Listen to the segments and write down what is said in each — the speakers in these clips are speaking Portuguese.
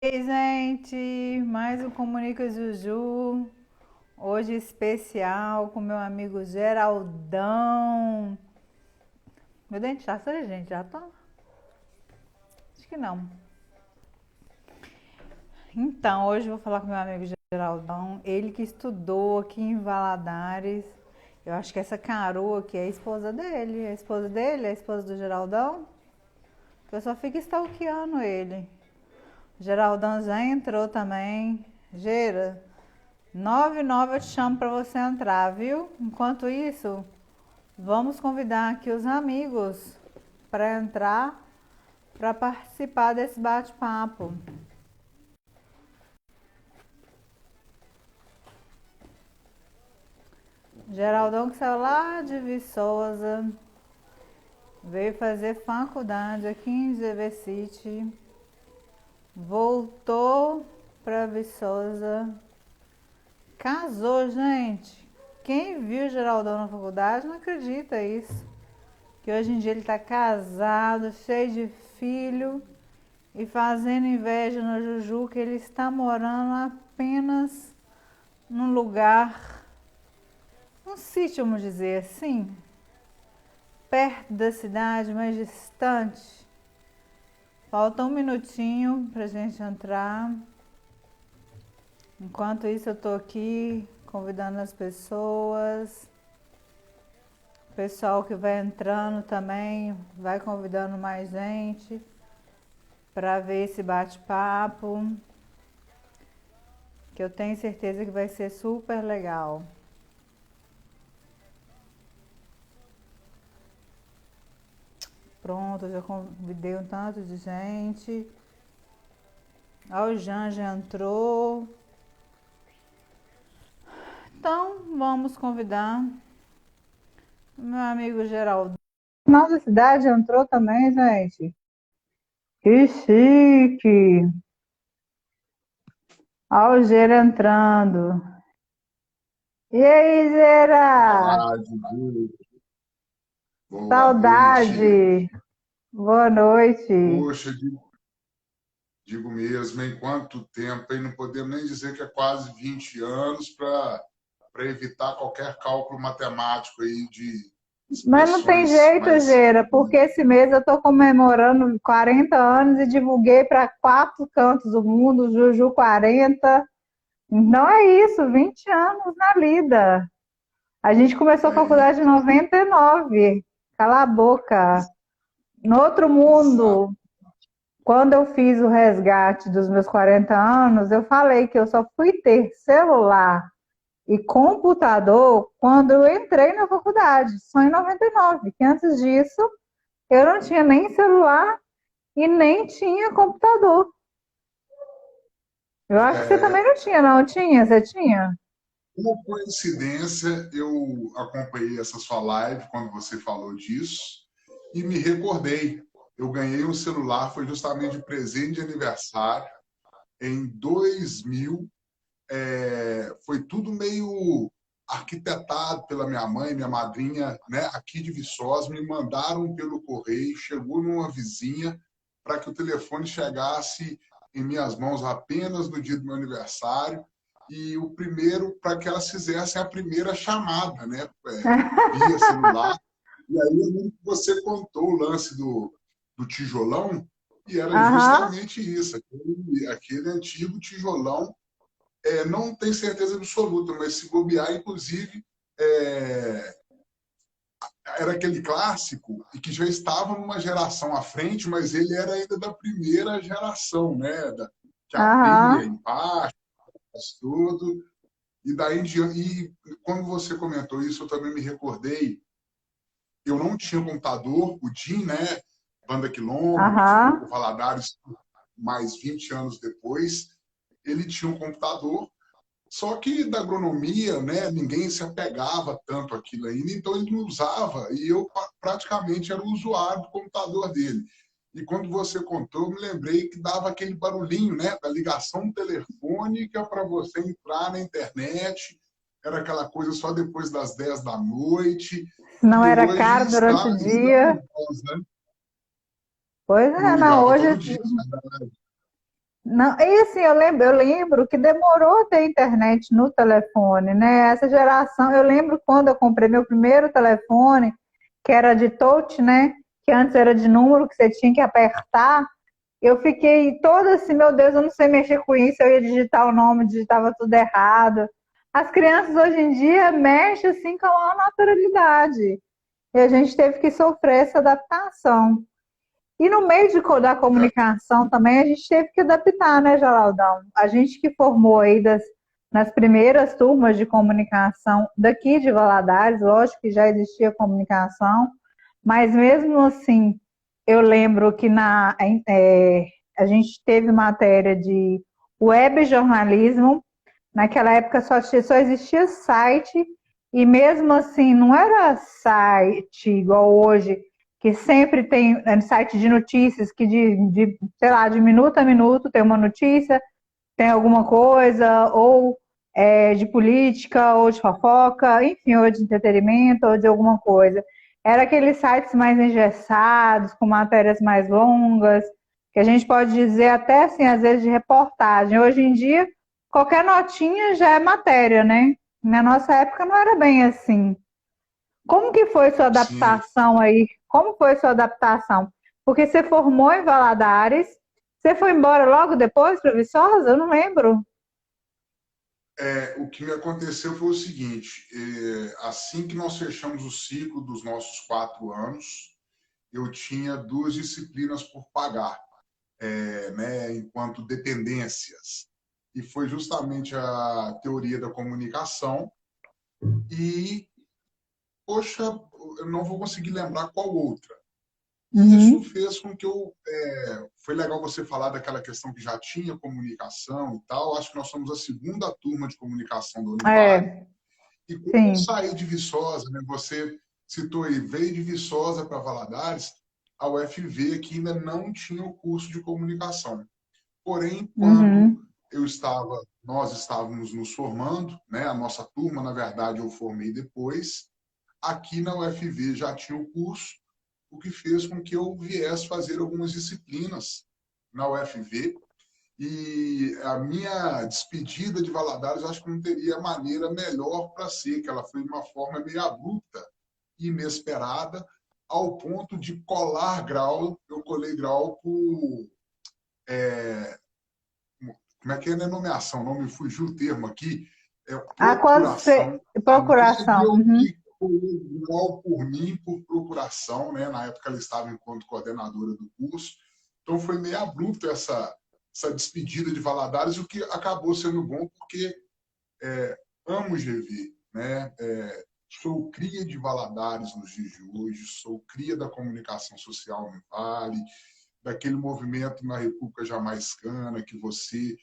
Ei, gente, mais um Comunica Juju, hoje especial com meu amigo Geraldão. Meu dente já foi, gente, já tá? Acho que não. Então, hoje eu vou falar com meu amigo Geraldão, ele que estudou aqui em Valadares. Eu acho que essa Caroa aqui é a esposa dele, a esposa dele, a esposa do Geraldão. Eu só fico stalkeando ele. Geraldão já entrou também. Gera, 9 eu te chamo para você entrar, viu? Enquanto isso, vamos convidar aqui os amigos para entrar, para participar desse bate-papo. Geraldão que saiu lá de Viçosa, veio fazer faculdade aqui em GV City, voltou para Viçosa, casou, gente. Quem viu Geraldão na faculdade não acredita isso. Que hoje em dia ele está casado, cheio de filho e fazendo inveja no Juju, que ele está morando apenas num lugar, um sítio, vamos dizer assim, perto da cidade, mas distante. Falta um minutinho pra gente entrar. Enquanto isso eu tô aqui convidando as pessoas. O pessoal que vai entrando também, vai convidando mais gente para ver esse bate-papo, que eu tenho certeza que vai ser super legal. Pronto, eu já convidei um tanto de gente. O Jean já entrou. Então, vamos convidar meu amigo Geraldo. O final da cidade entrou também, gente. Que chique! Olha o Gera entrando. E aí, Gera? Olá, Dudu. Boa noite. Saudade! Boa noite. Poxa, digo mesmo, em quanto tempo, hein? Não podemos nem dizer que é quase 20 anos para evitar qualquer cálculo matemático aí de Mas não tem expressões jeito, mais. Gera, porque esse mês eu estou comemorando 40 anos e divulguei para 4 cantos do mundo, Juju 40. Não é isso, 20 anos na lida. A gente começou a É, faculdade em 99. Cala a boca. No outro exato. mundo, quando eu fiz o resgate dos meus 40 anos, eu falei que eu só fui ter celular e computador quando eu entrei na faculdade, só em 99, que antes disso eu não tinha nem celular e nem tinha computador. Eu acho que você também não tinha, não tinha? Você tinha? Por coincidência, eu acompanhei essa sua live quando você falou disso e me recordei. Eu ganhei um celular, foi justamente de presente de aniversário em 2000. Foi tudo meio arquitetado pela minha mãe, minha madrinha, né, aqui de Viçosa, me mandaram pelo correio, chegou numa vizinha para que o telefone chegasse em minhas mãos apenas no dia do meu aniversário e o primeiro para que elas fizessem a primeira chamada, né, via celular. E aí eu lembro que você contou o lance do tijolão e era Aham. justamente isso, aquele antigo tijolão, não tenho certeza absoluta, mas se bobear, inclusive, é, era aquele clássico e que já estava numa geração à frente, mas ele era ainda da primeira geração, né? Que abria Aham. embaixo, tudo. E daí em diante, e quando você comentou isso, eu também me recordei. Eu não tinha computador, o Jim, né? Banda Quilombo, que ficou por Aham. Valadares mais 20 anos depois, ele tinha um computador. Só que da agronomia, né, ninguém se apegava tanto àquilo ainda, então ele não usava, e eu praticamente era o usuário do computador dele. E quando você contou, eu me lembrei que dava aquele barulhinho, né, da ligação telefônica para você entrar na internet, era aquela coisa só depois das 10 da noite, Não e era hoje caro está durante o ligando dia. nós, né? Pois Não é, não. ligava Hoje todo dia, né? Não, e assim, eu lembro que demorou a ter internet no telefone, né? Essa geração, eu lembro quando eu comprei meu primeiro telefone, que era de touch, né? Que antes era de número, que você tinha que apertar. Eu fiquei toda assim, meu Deus, eu não sei mexer com isso, eu ia digitar o nome, digitava tudo errado. As crianças hoje em dia mexem assim com a maior naturalidade. E a gente teve que sofrer essa adaptação. E no meio da comunicação também a gente teve que adaptar, né, Geraldão? A gente que formou aí nas primeiras turmas de comunicação daqui de Valadares, lógico que já existia comunicação, mas mesmo assim, eu lembro que a gente teve matéria de web jornalismo, naquela época só existia site, e mesmo assim não era site igual hoje, que sempre tem site de notícias que sei lá, de minuto a minuto tem uma notícia, tem alguma coisa, ou de política, ou de fofoca, enfim, ou de entretenimento, ou de alguma coisa. Era aqueles sites mais engessados, com matérias mais longas, que a gente pode dizer até assim, às vezes, de reportagem. Hoje em dia, qualquer notinha já é matéria, né? Na nossa época não era bem assim. Como que foi sua Sim. adaptação aí? Como foi sua adaptação? Porque você formou em Valadares, você foi embora logo depois para Viçosa? Eu não lembro. O que me aconteceu foi o seguinte: assim que nós fechamos o ciclo dos nossos 4 anos, eu tinha 2 disciplinas por pagar, né, enquanto dependências. E foi justamente a teoria da comunicação e, poxa, eu não vou conseguir lembrar qual outra. E isso Uhum. fez com que eu. Foi legal você falar daquela questão que já tinha comunicação e tal. Acho que nós somos a segunda turma de comunicação da Univale. É, E quando eu sim. saí de Viçosa, né, você citou aí, veio de Viçosa para Valadares, a UFV aqui ainda não tinha o curso de comunicação. Porém, quando Uhum. nós estávamos nos formando, né, a nossa turma, na verdade, eu formei depois, aqui na UFV já tinha o curso, o que fez com que eu viesse fazer algumas disciplinas na UFV. E a minha despedida de Valadares, acho que não teria maneira melhor para ser, que ela foi de uma forma meio abrupta, inesperada, ao ponto de colar grau. Eu colei grau por. Como é que é, né? Nomeação, não me fugiu o termo aqui, Ah, quando você... procuração. A Procuração. Nébia Uhum. que colou grau por mim, por procuração, né? Na época ela estava enquanto coordenadora do curso. Então foi meio abrupto essa despedida de Valadares, o que acabou sendo bom, porque amo GV, né? Sou cria de Valadares nos dias de hoje, sou cria da comunicação social no Vale, daquele movimento na República Jamaicana que você,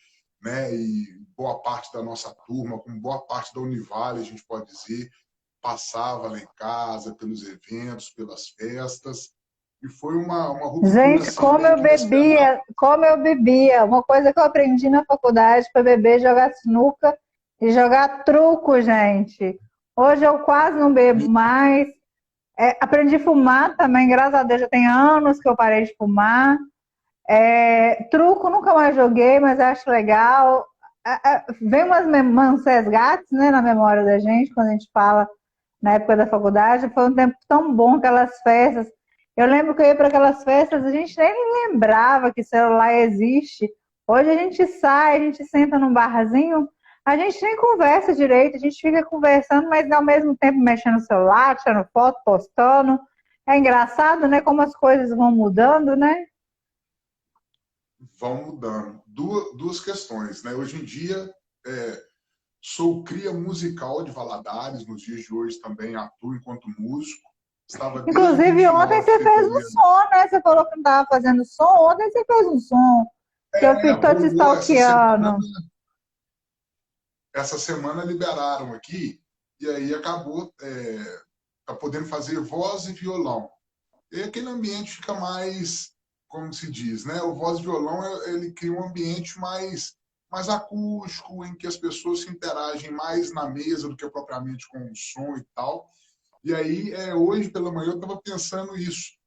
né, e boa parte da nossa turma, como boa parte da Univale, a gente pode dizer, passava lá em casa, pelos eventos, pelas festas, e foi uma ruptura Gente, assim meio que inesperada. como eu bebia. Uma coisa que eu aprendi na faculdade foi beber, jogar sinuca e jogar truco, gente. Hoje eu quase não bebo mais. Aprendi a fumar também, graças a Deus, já tem anos que eu parei de fumar. Truco nunca mais joguei, mas acho legal. Vem umas resgates, né, na memória da gente, quando a gente fala na época da faculdade. Foi um tempo tão bom, aquelas festas. Eu lembro que eu ia para aquelas festas, a gente nem lembrava que celular existe. Hoje a gente sai, a gente senta num barzinho, a gente nem conversa direito, a gente fica conversando, mas ao mesmo tempo mexendo no celular, tirando foto, postando. É engraçado, né, como as coisas vão mudando, né? Vão mudando. Duas questões, né? Hoje em dia, sou cria musical de Valadares, nos dias de hoje também atuo enquanto músico. Estava desde Inclusive, 29 ontem de você fez um fevereiro. som, né? Você falou que não estava fazendo som. Ontem você fez um som que eu estou te Rolou stalkeando. essa semana liberaram aqui, e aí acabou tá podendo fazer voz e violão. E aquele ambiente fica mais, como se diz, né? O voz e violão ele cria um ambiente mais acústico, em que as pessoas se interagem mais na mesa do que propriamente com o som e tal. E aí, hoje pela manhã, eu estava pensando isso.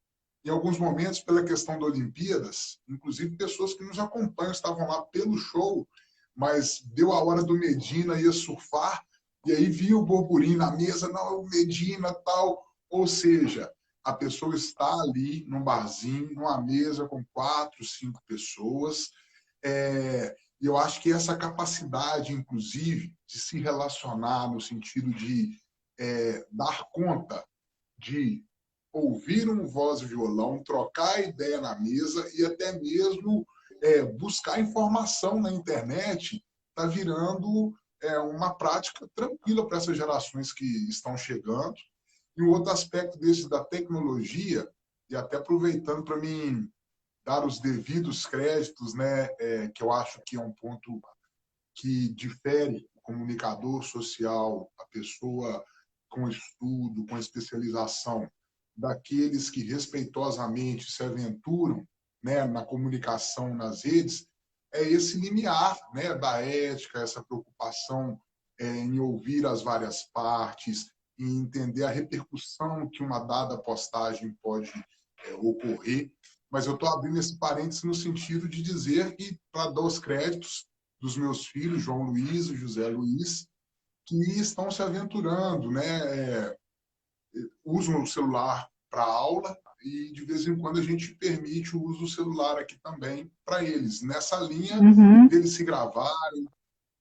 Em alguns momentos, pela questão das Olimpíadas, inclusive pessoas que nos acompanham estavam lá pelo show, mas deu a hora do Medina, ia surfar, e aí via o burburinho na mesa, não, o Medina, tal. Ou seja, a pessoa está ali num barzinho, numa mesa com 4, 5 pessoas. Eu acho que essa capacidade, inclusive, de se relacionar no sentido de dar conta de ouvir um voz e violão, trocar ideia na mesa e até mesmo buscar informação na internet, está virando uma prática tranquila para essas gerações que estão chegando. E um outro aspecto desse da tecnologia, e até aproveitando para mim dar os devidos créditos, né, que eu acho que é um ponto que difere o comunicador social, a pessoa com estudo, com especialização, daqueles que respeitosamente se aventuram, né, na comunicação nas redes, é esse limiar, né, da ética, essa preocupação em ouvir as várias partes, em entender a repercussão que uma dada postagem pode ocorrer. Mas eu estou abrindo esse parênteses no sentido de dizer que, para dar os créditos dos meus filhos, João Luiz e José Luiz, que estão se aventurando, né? Usam o celular para aula e, de vez em quando, a gente permite o uso do celular aqui também para eles, nessa linha deles se gravarem.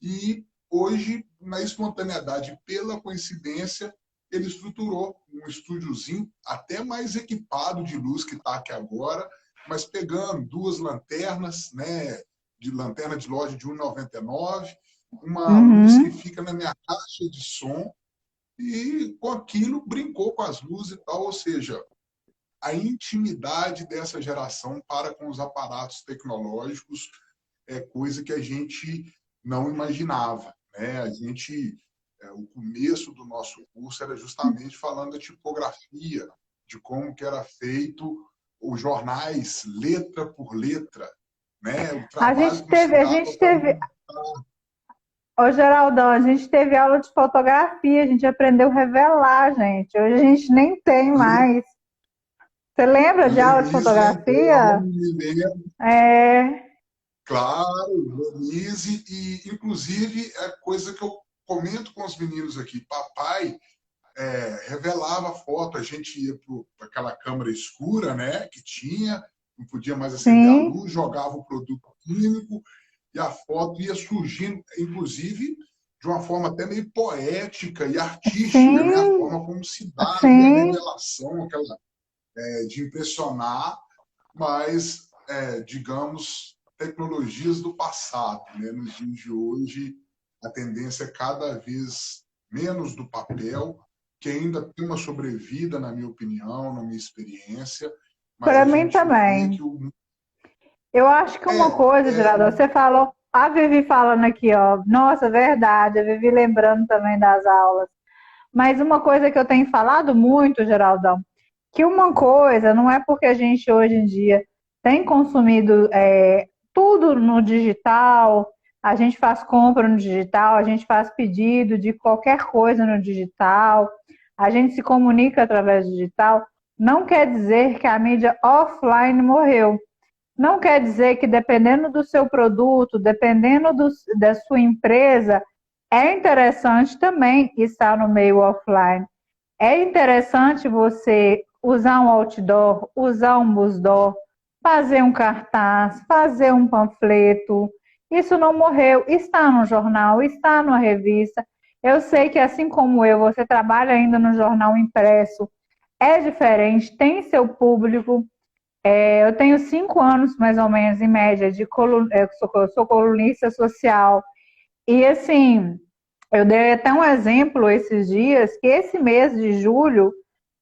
E, hoje, na espontaneidade, pela coincidência, ele estruturou um estúdiozinho até mais equipado de luz que está aqui agora, mas pegando 2 lanternas, né, de lanterna de loja de R$1,99, uma luz que fica na minha caixa de som, e com aquilo brincou com as luzes e tal. Ou seja, a intimidade dessa geração para com os aparatos tecnológicos é coisa que a gente não imaginava, né? O começo do nosso curso era justamente falando da tipografia, de como que era feito os jornais letra por letra, né? O A trabalho gente que se teve, a dava gente para teve, ô Geraldão, a gente teve aula de fotografia, a gente aprendeu a revelar, gente. Hoje a gente nem tem mais. Você lembra de aula de Lenise fotografia? lembrou, me lembro, É, claro, Lenise, e inclusive é coisa que eu comento com os meninos aqui. Papai revelava foto, a gente ia para aquela câmara escura, né, que tinha, não podia mais acender a sim, luz, jogava o produto químico e a foto ia surgindo, inclusive de uma forma até meio poética e artística, né, a sim, forma como se dá ali a sim. revelação, aquela de impressionar, mas, digamos, tecnologias do passado, né? Nos dias de hoje, a tendência é cada vez menos do papel, que ainda tem uma sobrevida, na minha opinião, na minha experiência, mas Para a mim gente vê também. que o. Eu acho que uma coisa, Geraldo, você falou, a Vivi falando aqui, ó, nossa, verdade, a Vivi lembrando também das aulas. Mas uma coisa que eu tenho falado muito, Geraldão, que uma coisa não é porque a gente hoje em dia tem consumido tudo no digital, a gente faz compra no digital, a gente faz pedido de qualquer coisa no digital, a gente se comunica através do digital, não quer dizer que a mídia offline morreu. Não quer dizer que dependendo do seu produto, dependendo da sua empresa, é interessante também estar no meio offline. É interessante você usar um outdoor, usar um busdoor, fazer um cartaz, fazer um panfleto. Isso não morreu, está no jornal, está numa revista. Eu sei que assim como eu, você trabalha ainda no jornal impresso, é diferente, tem seu público. Eu tenho 5 anos, mais ou menos, em média, eu sou colunista social. E, assim, eu dei até um exemplo esses dias, que esse mês de julho,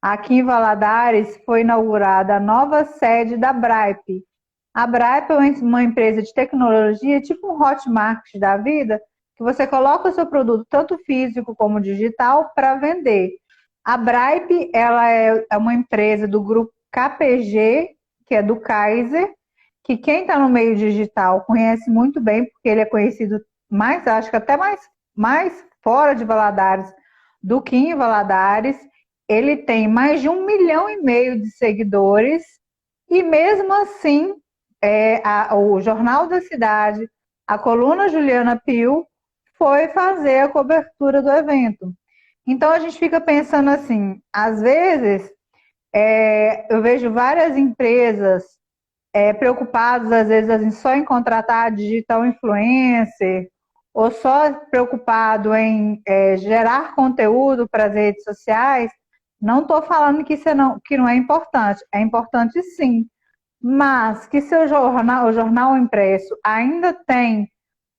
aqui em Valadares, foi inaugurada a nova sede da Braip. A Braip é uma empresa de tecnologia, tipo um Hotmart da vida, que você coloca o seu produto, tanto físico como digital, para vender. A Braip, ela é uma empresa do grupo KPG, que é do Kaiser, que quem está no meio digital conhece muito bem, porque ele é conhecido mais, acho que até mais fora de Valadares do que em Valadares. Ele tem mais de 1,5 milhão de seguidores E mesmo assim, o Jornal da Cidade, a coluna Juliana Pio, foi fazer a cobertura do evento. Então a gente fica pensando assim, às vezes eu vejo várias empresas preocupadas, às vezes, só em contratar digital influencer, ou só preocupado em gerar conteúdo para as redes sociais. Não estou falando que não é importante sim, mas que seu jornal, o jornal impresso ainda tem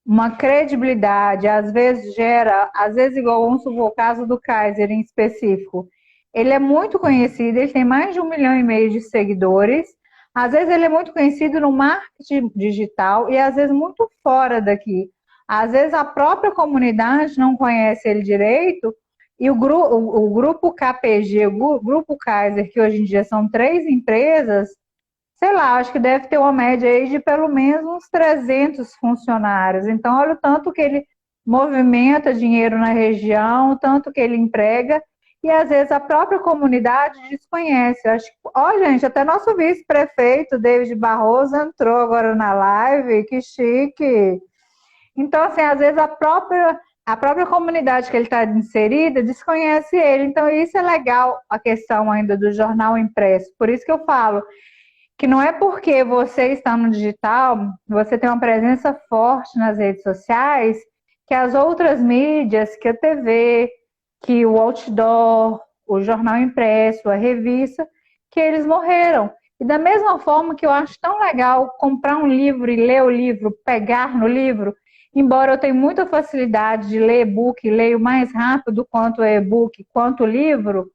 uma credibilidade, às vezes gera, às vezes igual vamos supor o caso do Kaiser em específico, ele é muito conhecido, ele tem mais de 1,5 milhão de seguidores, às vezes ele é muito conhecido no marketing digital e às vezes muito fora daqui. Às vezes a própria comunidade não conhece ele direito e o grupo KPG, o grupo Kaiser, que hoje em dia são 3 empresas, sei lá, acho que deve ter uma média aí de pelo menos uns 300 funcionários. Então, olha o tanto que ele movimenta dinheiro na região, o tanto que ele emprega, e às vezes a própria comunidade desconhece. Eu acho que, ó, gente, até nosso vice-prefeito, David Barroso, entrou agora na live, que chique. Então, assim, às vezes a própria comunidade que ele está inserida desconhece ele. Então, isso é legal, a questão ainda do jornal impresso. Por isso que eu falo, que não é porque você está no digital, você tem uma presença forte nas redes sociais, que as outras mídias, que a TV, que o outdoor, o jornal impresso, a revista, que eles morreram. E da mesma forma que eu acho tão legal comprar um livro e ler o livro, pegar no livro, embora eu tenha muita facilidade de ler e-book, leio mais rápido quanto o e-book, quanto o livro,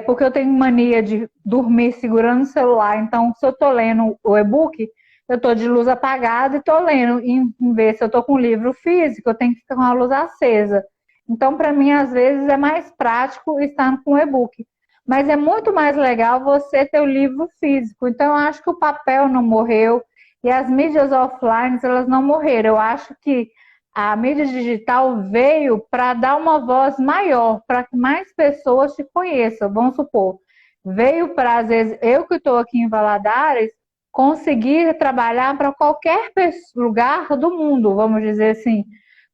porque eu tenho mania de dormir segurando o celular. Então, se eu estou lendo o e-book, eu estou de luz apagada e estou lendo. Em vez se eu estou com um livro físico, eu tenho que ficar com a luz acesa. Então, para mim, às vezes, é mais prático estar com o e-book. Mas é muito mais legal você ter o livro físico. Então, eu acho que o papel não morreu e as mídias offline, elas não morreram. Eu acho que a mídia digital veio para dar uma voz maior, para que mais pessoas te conheçam. Vamos supor, veio para, às vezes, eu que estou aqui em Valadares, conseguir trabalhar para qualquer lugar do mundo, vamos dizer assim,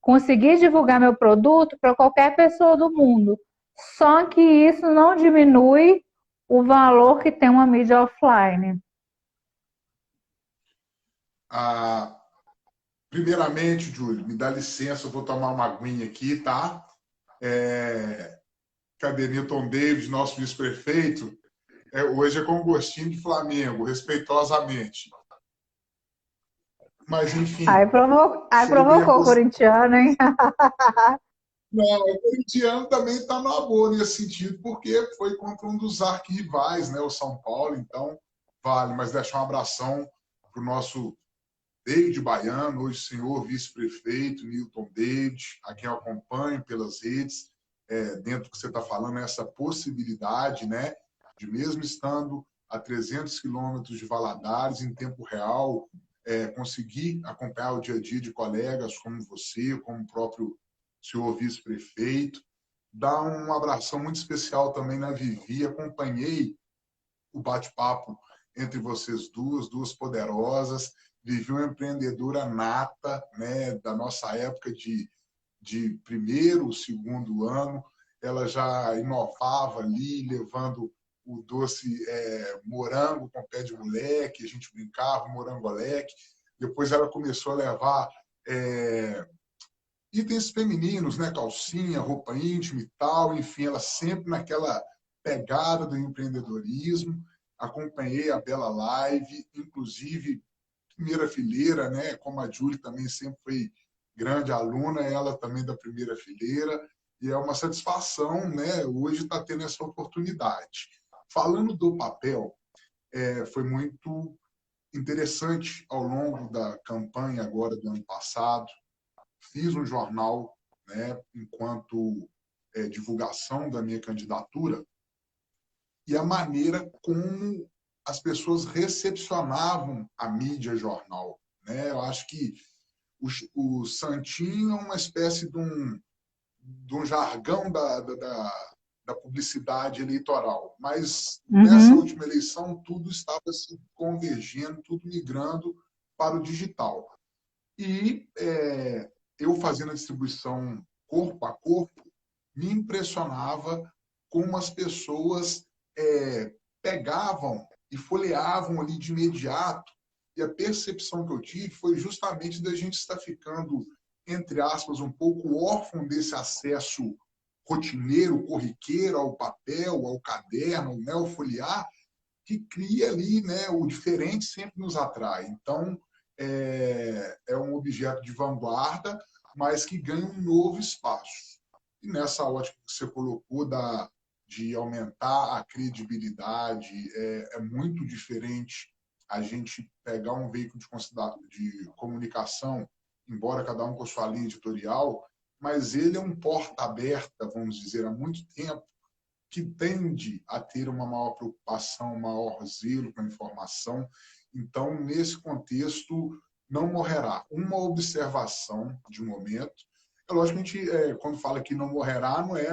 conseguir divulgar meu produto para qualquer pessoa do mundo. Só que isso não diminui o valor que tem uma mídia offline. Ah, primeiramente, Júlio, me dá licença, eu vou tomar uma aguinha aqui, tá? Cadê Newton Davis, nosso vice-prefeito? Hoje é com gostinho de Flamengo, respeitosamente. Mas, Aí, enfim, aí sobre a provocou o corintiano, hein? Não, o corintiano também está numa boa nesse sentido, porque foi contra um dos arquirrivais, né, o São Paulo, então vale. Mas deixar um abração para o nosso David Baiano, hoje senhor vice-prefeito, Newton David, a quem eu acompanho pelas redes, dentro do que você está falando, essa possibilidade, né, de mesmo estando a 300 quilômetros de Valadares, em tempo real, conseguir acompanhar o dia a dia de colegas como você, como o próprio senhor vice-prefeito. Dar um abração muito especial também na Vivi, acompanhei o bate-papo entre vocês duas poderosas. Vivi uma empreendedora nata, né, da nossa época de primeiro, segundo ano. Ela já inovava ali, levando o doce morango com pé de moleque, a gente brincava, morango-leque. Depois ela começou a levar itens femininos, né? Calcinha, roupa íntima e tal. Enfim, ela sempre naquela pegada do empreendedorismo. Acompanhei a Bela Live, inclusive primeira fileira, né? Como a Júlia também sempre foi grande aluna, ela também da primeira fileira. E é uma satisfação, né? Hoje está tendo essa oportunidade. Falando do papel, foi muito interessante ao longo da campanha agora do ano passado. Fiz um jornal, né, enquanto divulgação da minha candidatura, e a maneira como as pessoas recepcionavam a mídia jornal. Né? Eu acho que o Santinho é uma espécie de um jargão da publicidade eleitoral. Mas nessa Uhum. última eleição, tudo estava se convergendo, tudo migrando para o digital. E eu fazendo a distribuição corpo a corpo, me impressionava como as pessoas pegavam e folheavam ali de imediato. E a percepção que eu tive foi justamente da gente estar ficando, entre aspas, um pouco órfão desse acesso rotineiro, corriqueiro ao papel, ao caderno, né, ao folhear, que cria ali, né, o diferente sempre nos atrai. Então, é um objeto de vanguarda, mas que ganha um novo espaço. E nessa ótica que você colocou de aumentar a credibilidade, é muito diferente a gente pegar um veículo de comunicação, embora cada um com a sua linha editorial, mas ele é um porta aberta, vamos dizer, há muito tempo, que tende a ter uma maior preocupação, um maior zelo com a informação. Então, nesse contexto, não morrerá. Uma observação de momento. É lógico que a gente, quando fala que não morrerá, não é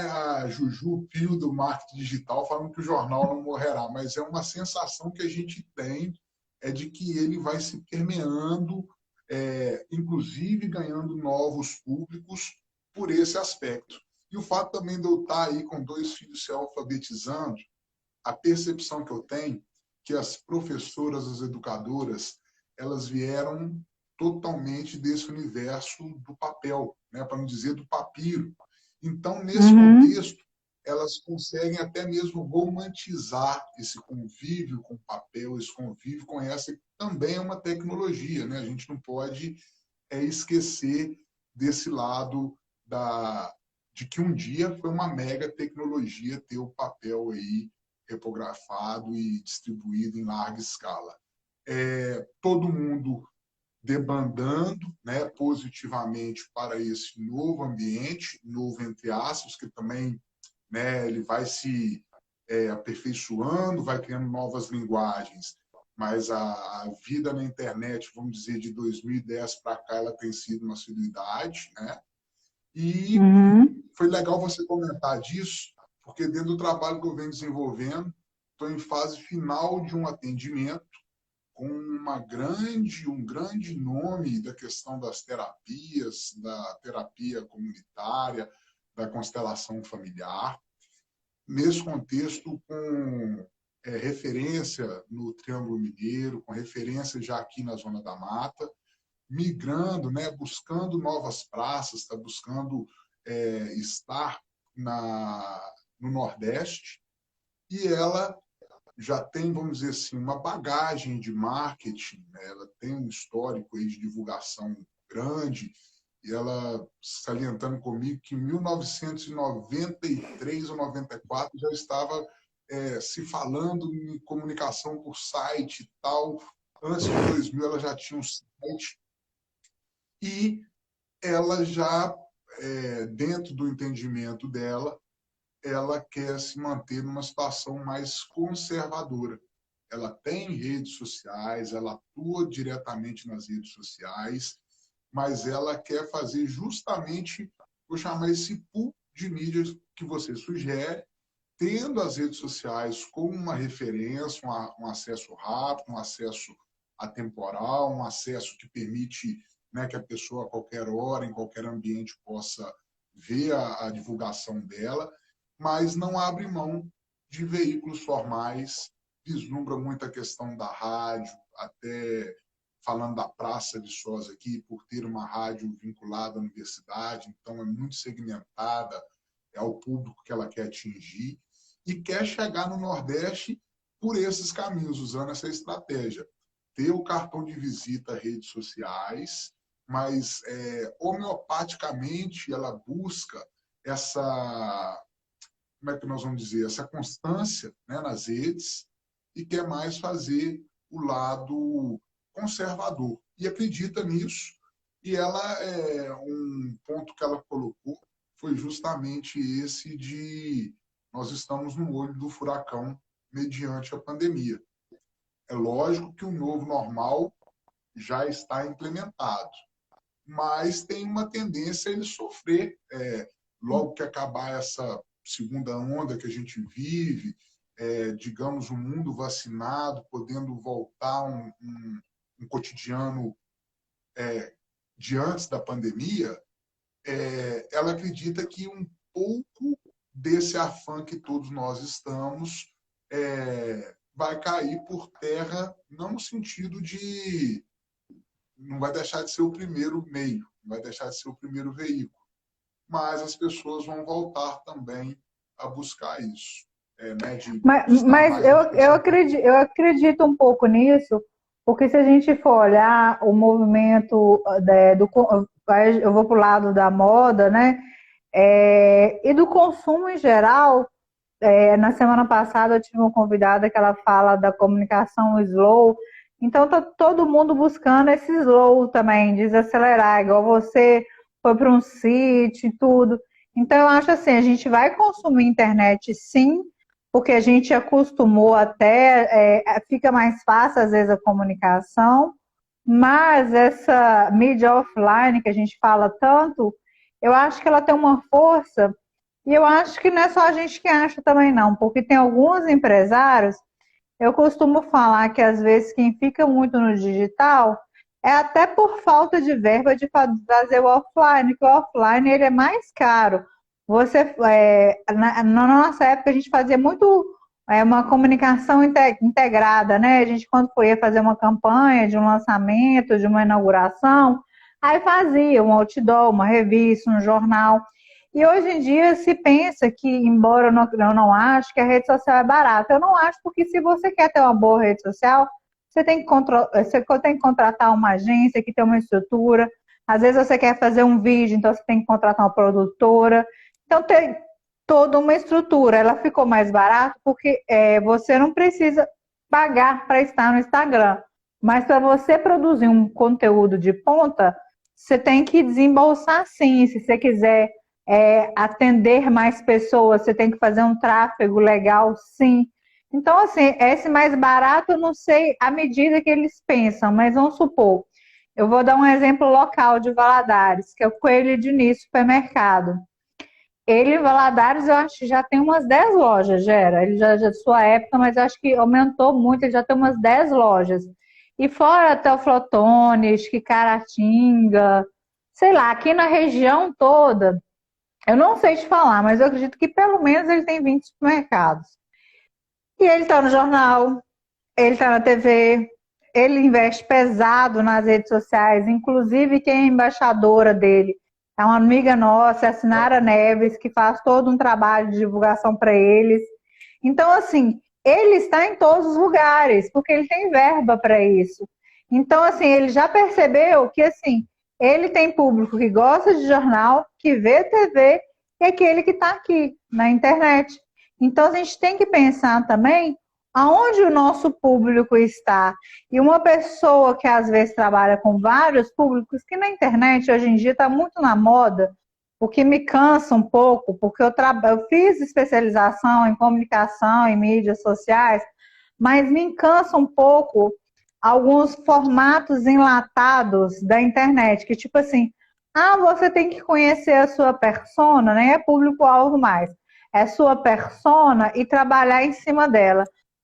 a Juju Pio do marketing digital falando que o jornal não morrerá, mas é uma sensação que a gente tem de que ele vai se permeando, inclusive ganhando novos públicos por esse aspecto. E o fato também de eu estar aí com 2 filhos se alfabetizando, a percepção que eu tenho que as professoras, as educadoras, elas vieram totalmente desse universo do papel, né? Para não dizer do papiro. Então, nesse Uhum. contexto, elas conseguem até mesmo romantizar esse convívio com o papel, esse convívio com essa, que também é uma tecnologia, né? A gente não pode esquecer desse lado de que um dia foi uma mega tecnologia ter o papel aí repografado e distribuído em larga escala. Todo mundo debandando, né, positivamente para esse novo ambiente, novo entre aspas, que também, né, ele vai se aperfeiçoando, vai criando novas linguagens, mas a vida na internet, vamos dizer, de 2010 para cá, ela tem sido uma assiduidade, né? E Uhum. foi legal você comentar disso, porque dentro do trabalho que eu venho desenvolvendo, estou em fase final de um atendimento com um grande nome da questão das terapias, da terapia comunitária, da constelação familiar. Nesse contexto, com referência no Triângulo Mineiro, com referência já aqui na Zona da Mata, migrando, né, buscando novas praças, está buscando estar no Nordeste, e ela já tem, vamos dizer assim, uma bagagem de marketing, né? Ela tem um histórico aí de divulgação grande, e ela salientando comigo que em 1993 ou 94 já estava se falando em comunicação por site e tal. Antes de 2000 ela já tinha um site e ela já, dentro do entendimento dela, ela quer se manter numa situação mais conservadora. Ela tem redes sociais, ela atua diretamente nas redes sociais, mas ela quer fazer justamente, vou chamar esse pool de mídias que você sugere, tendo as redes sociais como uma referência, um acesso rápido, um acesso atemporal, um acesso que permite, né, que a pessoa a qualquer hora, em qualquer ambiente, possa ver a divulgação dela, mas não abre mão de veículos formais, vislumbra muito a questão da rádio, até falando da Praça de Viçosa aqui, por ter uma rádio vinculada à universidade, então é muito segmentada, é o público que ela quer atingir, e quer chegar no Nordeste por esses caminhos, usando essa estratégia. Ter o cartão de visita a redes sociais, mas homeopaticamente ela busca essa, como é que nós vamos dizer, essa constância, né, nas redes, e quer mais fazer o lado conservador. E acredita nisso. E ela, um ponto que ela colocou foi justamente esse de nós estamos no olho do furacão mediante a pandemia. É lógico que o novo normal já está implementado, mas tem uma tendência a ele sofrer logo que acabar essa segunda onda que a gente vive, digamos, um mundo vacinado, podendo voltar um cotidiano de antes da pandemia, ela acredita que um pouco desse afã que todos nós estamos vai cair por terra, não no sentido de não vai deixar de ser o primeiro meio, não vai deixar de ser o primeiro veículo, mas as pessoas vão voltar também a buscar isso, né, de estar Mas mais eu acredito um pouco nisso, porque se a gente for olhar o movimento eu vou para o lado da moda, né? E do consumo em geral, na semana passada eu tive uma convidada que ela fala da comunicação slow, então tá todo mundo buscando esse slow também, desacelerar, igual você foi para um sítio e tudo. Então eu acho assim, a gente vai consumir internet sim, porque a gente acostumou até, fica mais fácil às vezes a comunicação, mas essa mídia offline que a gente fala tanto, eu acho que ela tem uma força e eu acho que não é só a gente que acha também não, porque tem alguns empresários, eu costumo falar que às vezes quem fica muito no digital é até por falta de verba de fazer o offline, que o offline ele é mais caro. Na nossa época a gente fazia muito uma comunicação integrada, né? A gente quando ia fazer uma campanha de um lançamento, de uma inauguração, aí fazia um outdoor, uma revista, um jornal. E hoje em dia se pensa que, embora eu não acho que a rede social é barata, eu não acho porque se você quer ter uma boa rede social, você tem que contratar uma agência que tem uma estrutura. Às vezes você quer fazer um vídeo, então você tem que contratar uma produtora. Então tem toda uma estrutura. Ela ficou mais barata porque você não precisa pagar para estar no Instagram. Mas para você produzir um conteúdo de ponta, você tem que desembolsar sim. Se você quiser atender mais pessoas, você tem que fazer um tráfego legal, sim. Então, assim, esse mais barato, eu não sei a medida que eles pensam, mas vamos supor, eu vou dar um exemplo local de Valadares, que é o Coelho Diniz Supermercado. Ele em Valadares, eu acho que já tem umas 10 lojas, Gera. Ele já é de sua época, mas eu acho que aumentou muito, ele já tem umas 10 lojas. E fora Teoflotones, Caratinga, sei lá, aqui na região toda, eu não sei te falar, mas eu acredito que pelo menos ele tem 20 supermercados. E ele está no jornal, ele está na TV, ele investe pesado nas redes sociais, inclusive quem é embaixadora dele é uma amiga nossa, a Sinara Neves, que faz todo um trabalho de divulgação para eles. Então, assim, ele está em todos os lugares, porque ele tem verba para isso. Então, assim, ele já percebeu que, assim, ele tem público que gosta de jornal, que vê TV, e aquele que está aqui, na internet. Então, a gente tem que pensar também aonde o nosso público está. E uma pessoa que às vezes trabalha com vários públicos, que na internet hoje em dia está muito na moda, o que me cansa um pouco, porque eu fiz especialização em comunicação, em mídias sociais, mas me cansa um pouco alguns formatos enlatados da internet, que tipo assim, você tem que conhecer a sua persona, nem é público-alvo mais, é sua persona e trabalhar em cima dela.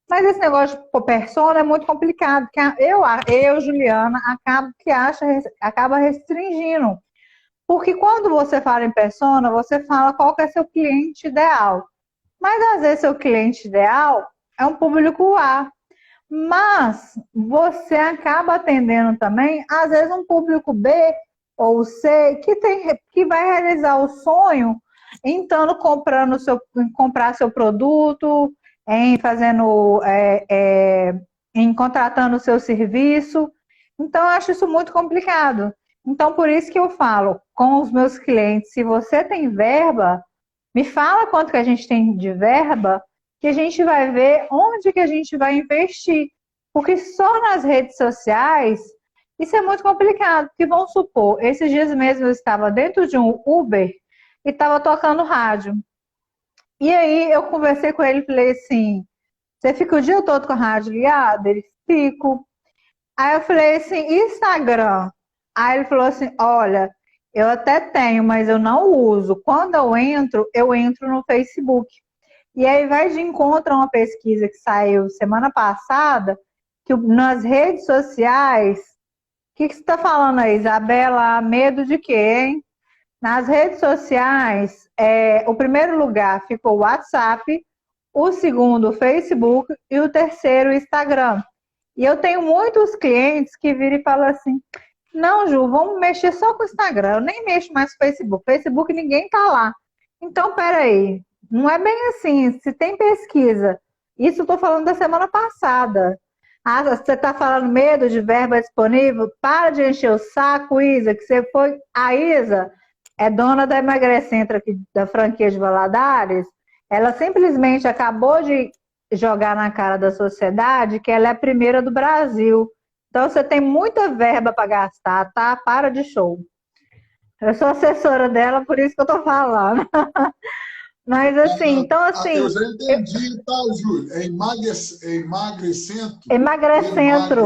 Mas esse negócio de persona é muito complicado, porque eu Juliana, acaba restringindo. Porque quando você fala em persona, você fala qual que é seu cliente ideal. Mas às vezes seu cliente ideal é um público A. Mas você acaba atendendo também, às vezes, um público B ou C que vai realizar o sonho em comprar seu produto, em contratando o seu serviço. Então, eu acho isso muito complicado. Então, por isso que eu falo com os meus clientes, se você tem verba, me fala quanto que a gente tem de verba, que a gente vai ver onde que a gente vai investir. Porque só nas redes sociais, isso é muito complicado. Porque vamos supor, esses dias mesmo eu estava dentro de um Uber e estava tocando rádio. E aí eu conversei com ele e falei assim, você fica o dia todo com a rádio ligada? Ele, fico. Aí eu falei assim, Instagram? Aí ele falou assim, olha, Eu até tenho, mas eu não uso. Quando eu entro no Facebook. E aí vai de encontro a uma pesquisa que saiu semana passada, que nas redes sociais, o que você está falando aí, Isabela? Medo de quê, hein? Nas redes sociais, o primeiro lugar ficou o WhatsApp, o segundo o Facebook e o terceiro o Instagram. E eu tenho muitos clientes que viram e falam assim, não, Ju, vamos mexer só com o Instagram, eu nem mexo mais com o Facebook. Facebook ninguém tá lá. Então, peraí, não é bem assim. Se tem pesquisa, isso eu estou falando da semana passada. Ah, você está falando medo de verba disponível? Para de encher o saco, Isa, que você foi. A Isa é dona da Emagrecentro aqui da franquia de Valadares. Ela simplesmente acabou de jogar na cara da sociedade que ela é a primeira do Brasil. Então você tem muita verba para gastar, tá? Para de show. Eu sou assessora dela, por isso que eu tô falando. Mas assim, então Eu assim, já entendi, tá, Júlio? É emagrecento? emagrecentro, Emagrecento.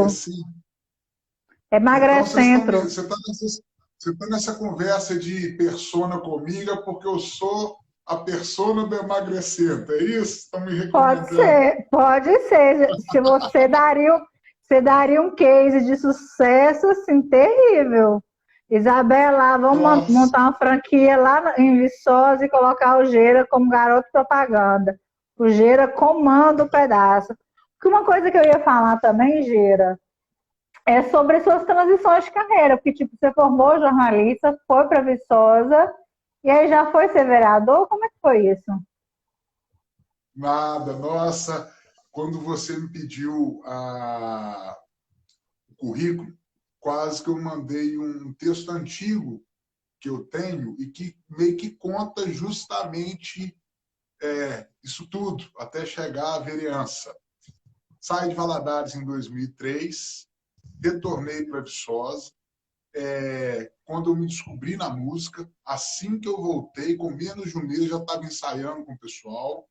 Então, emagrecentro. você tá nessa conversa de persona comigo porque eu sou a persona do emagrecento, é isso? Estão me Pode recomendando. ser, pode ser. Se você daria um case de sucesso assim terrível. Isabela, vamos Nossa, montar uma franquia lá em Viçosa e colocar o Geira como garoto propaganda. O Geira comanda o pedaço. Porque uma coisa que eu ia falar também, Geira, é sobre suas transições de carreira. Porque, tipo, você formou jornalista, foi para Viçosa e aí já foi ser vereador? Como é que foi isso? nada. Nossa, quando você me pediu o currículo, quase que eu mandei um texto antigo que eu tenho e que meio que conta justamente isso tudo, até chegar à vereança. Saí de Valadares em 2003, retornei para Viçosa. Quando eu me descobri na música, assim que eu voltei, com menos de um mês, já estava ensaiando com o pessoal.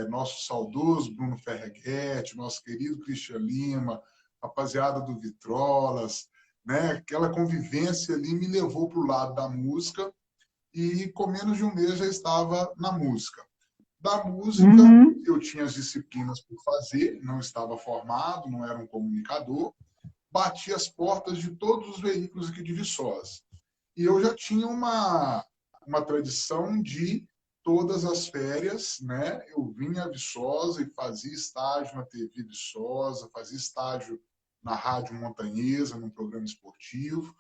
Nosso saudoso Bruno Ferreguete, nosso querido Cristian Lima, rapaziada do Vitrolas, né? Aquela convivência ali me levou para o lado da música e com menos de um mês já estava na música. Da música, Uhum. eu tinha as disciplinas por fazer, não estava formado, não era um comunicador, bati as portas de todos os veículos aqui de Viçosa. E eu já tinha uma tradição de todas as férias, né? Eu vinha a Viçosa e fazia estágio na TV Viçosa, fazia estágio na Rádio Montanhesa, num programa esportivo.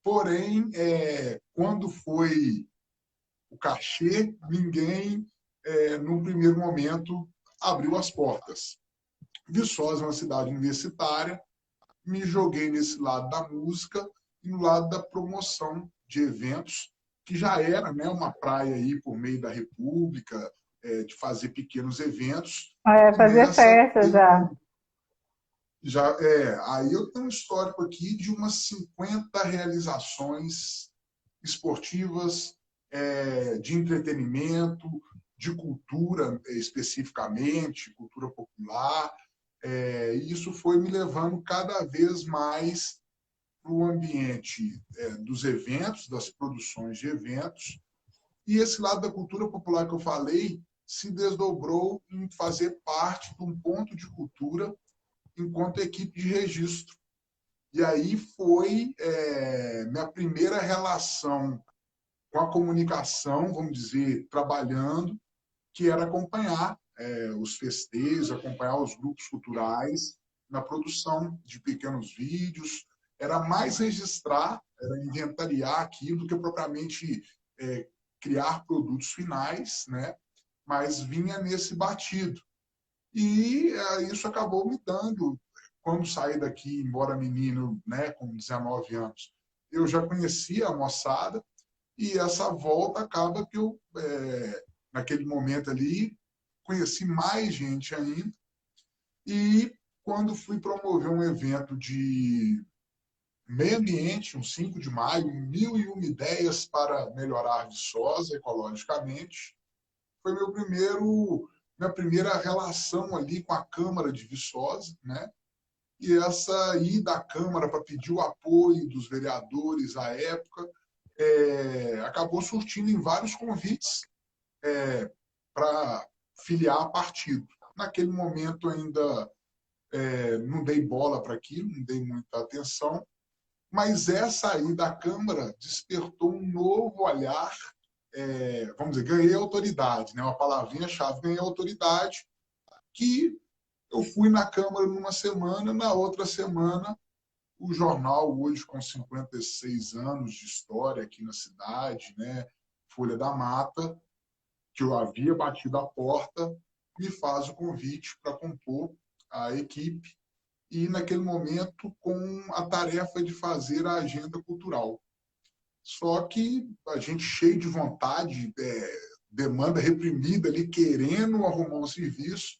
Porém, quando foi o cachê, ninguém, num primeiro momento, abriu as portas. Viçosa é uma cidade universitária, me joguei nesse lado da música e no lado da promoção de eventos, que já era, né, uma praia aí por meio da República, de fazer pequenos eventos. E Fazer nessa festa já. aí eu tenho um histórico aqui de umas 50 realizações esportivas, de entretenimento, de cultura especificamente, cultura popular. E isso foi me levando cada vez mais para o ambiente dos eventos, das produções de eventos. E esse lado da cultura popular que eu falei se desdobrou em fazer parte de um ponto de cultura enquanto equipe de registro. E aí foi minha primeira relação com a comunicação, vamos dizer, trabalhando, que era acompanhar os festejos, acompanhar os grupos culturais na produção de pequenos vídeos. Era mais registrar, era inventariar aquilo do que propriamente criar produtos finais, né? Mas vinha nesse batido. E isso acabou me dando, quando saí daqui, embora menino, né, com 19 anos, eu já conhecia a moçada, e essa volta acaba que eu, naquele momento ali, conheci mais gente ainda. E quando fui promover um evento de meio ambiente, um 5 de maio, 1.001 ideias para melhorar Viçosa ecologicamente, foi minha primeira relação ali com a Câmara de Viçosa, né? E essa ida à Câmara para pedir o apoio dos vereadores à época acabou surtindo em vários convites para filiar a partido. Naquele momento ainda não dei bola para aquilo, não dei muita atenção, mas essa aí da Câmara despertou um novo olhar, vamos dizer, ganhei autoridade, né? Uma palavrinha-chave, ganhei autoridade, que eu fui na Câmara numa semana, na outra semana, o jornal, hoje com 56 anos de história aqui na cidade, né? Folha da Mata, que eu havia batido a porta, me faz o convite para compor a equipe e, naquele momento, com a tarefa de fazer a agenda cultural. Só que a gente cheio de vontade, demanda reprimida ali, querendo arrumar um serviço,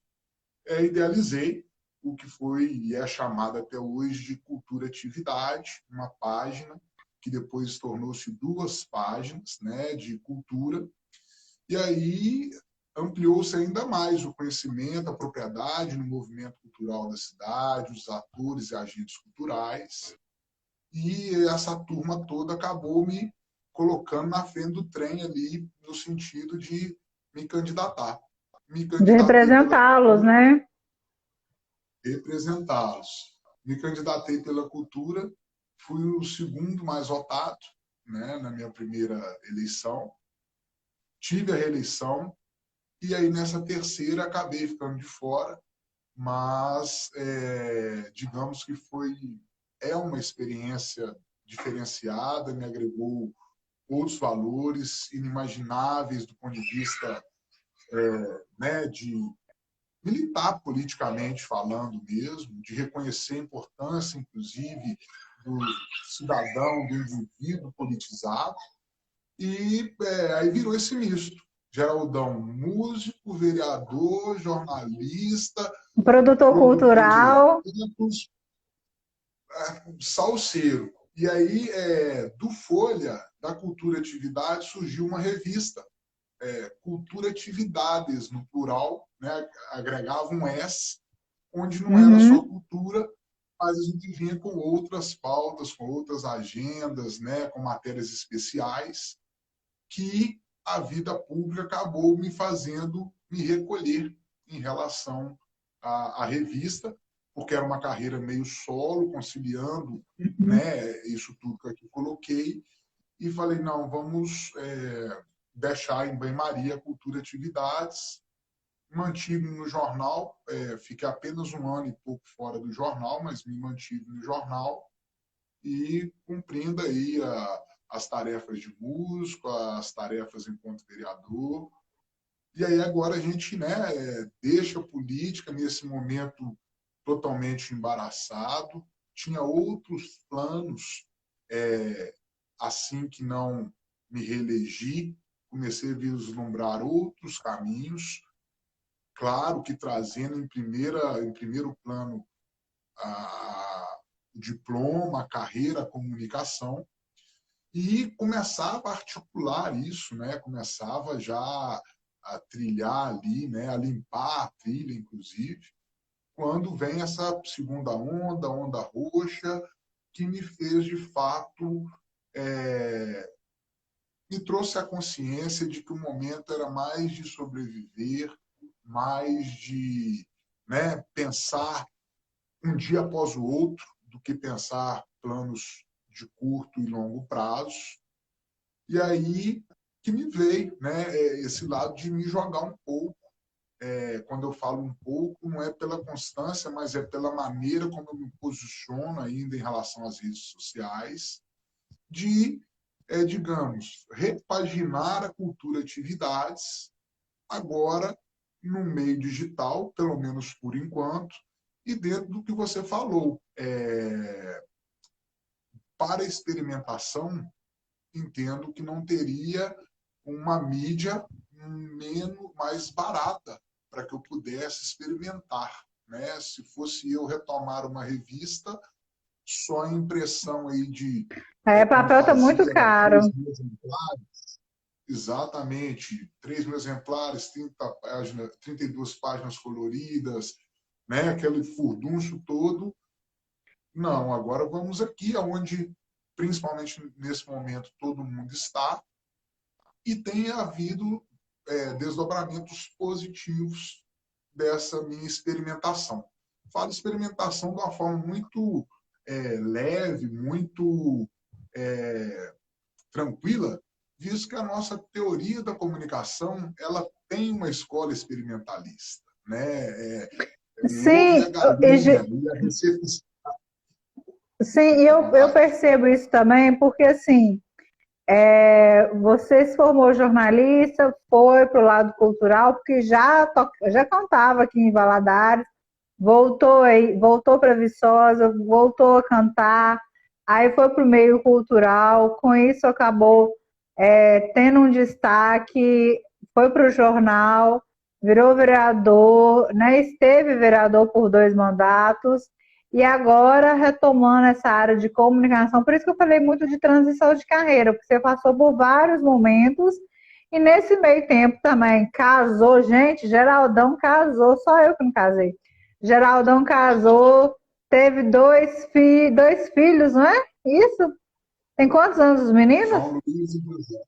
idealizei o que foi e é chamado até hoje de Cultura Atividade, uma página que depois tornou-se 2 páginas, né, de cultura. E aí ampliou-se ainda mais o conhecimento, a propriedade no movimento cultural da cidade, os atores e agentes culturais. E essa turma toda acabou me colocando na frente do trem ali, no sentido de me candidatar. Me De candidatei pela representá-los, cultura, né? representá-los. Me candidatei pela cultura, fui o segundo mais votado, né, na minha primeira eleição. Tive a reeleição, e aí nessa terceira acabei ficando de fora, mas digamos que é uma experiência diferenciada, me agregou outros valores inimagináveis do ponto de vista, né, de militar politicamente falando mesmo, de reconhecer a importância, inclusive, do cidadão, do indivíduo politizado, e aí virou esse misto. Geraldão, músico, vereador, jornalista, Produtor produtor de cultural. eventos, salseiro. E aí, do Folha, da Cultura Atividade, surgiu uma revista, Cultura Atividades, no plural, né? Agregava um S, onde não era só Uhum. cultura, mas a gente vinha com outras pautas, com outras agendas, né? Com matérias especiais, que a vida pública acabou me fazendo me recolher em relação à revista, porque era uma carreira meio solo, conciliando, né, isso tudo que eu aqui coloquei, e falei, não, vamos deixar em banho-maria a cultura atividades, mantive no jornal, fiquei apenas 1 ano e pouco fora do jornal, mas me mantive no jornal, e cumprindo aí as tarefas de músico, as tarefas enquanto vereador. E aí agora a gente, né, deixa a política nesse momento totalmente embaraçado. Tinha outros planos, assim que não me reelegi, comecei a vislumbrar outros caminhos, claro que trazendo em primeiro plano o diploma, a carreira, a comunicação, e começava a articular isso, né? Começava já a trilhar ali, né? A limpar a trilha, inclusive, quando vem essa segunda onda, onda roxa, que me fez, de fato, me trouxe a consciência de que o momento era mais de sobreviver, mais de, né, pensar um dia após o outro, do que pensar planos de curto e longo prazo. E aí que me veio, né, esse lado de me jogar um pouco. Quando eu falo um pouco, não é pela constância, mas é pela maneira como eu me posiciono ainda em relação às redes sociais, de, digamos, repaginar a cultura atividades, agora no meio digital, pelo menos por enquanto, e dentro do que você falou. Para experimentação, entendo que não teria uma mídia mais barata para que eu pudesse experimentar, né? Se fosse eu retomar uma revista, só a impressão aí de, É, como papel tá muito fazia, né, 3 caro. mil exemplares, exatamente, 3 mil exemplares, 32 páginas coloridas, né? Aquele furdunço todo. Não, agora vamos aqui, aonde principalmente nesse momento todo mundo está, e tem havido desdobramentos positivos dessa minha experimentação. Falo experimentação de uma forma muito leve, muito tranquila, visto que a nossa teoria da comunicação ela tem uma escola experimentalista, né? O ovo e a Sim, galinha, e a receita. sim, e eu percebo isso também, porque assim, você se formou jornalista, foi para o lado cultural, porque já cantava aqui em Valadares, voltou para Viçosa, voltou a cantar, aí foi para o meio cultural, com isso acabou tendo um destaque, foi para o jornal, virou vereador, né, esteve vereador por 2 mandatos, e agora retomando essa área de comunicação, por isso que eu falei muito de transição de carreira, porque você passou por vários momentos, e nesse meio tempo também casou, gente, Geraldão casou, só eu que não casei. Geraldão casou, teve dois filhos, não é? Isso? Tem quantos anos os meninos? João Luiz e José.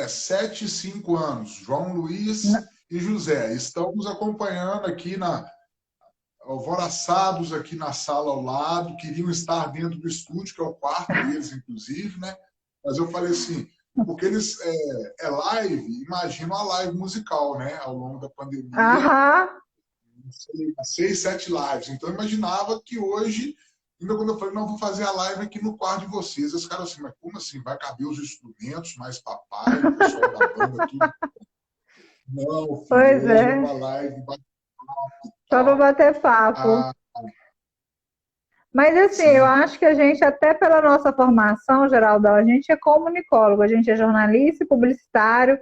7 e 5 anos. João Luiz e José. Estamos acompanhando aqui alvoroçados aqui na sala ao lado, queriam estar dentro do estúdio, que é o quarto deles, inclusive, né? Mas eu falei assim, porque eles live, imagina uma live musical, né? Ao longo da pandemia, Aham. 6, 7 lives. Então eu imaginava que hoje, ainda quando eu falei, não, vou fazer a live aqui no quarto de vocês. Os caras assim, mas como assim? Vai caber os instrumentos, mais papai, o pessoal da banda, tudo. Não, filho, Pois hoje é é, uma live só para tal. bater papo. Ah, Mas assim, eu sim. acho que a gente, até pela nossa formação, Geraldão, a gente é comunicólogo, a gente é jornalista e publicitário.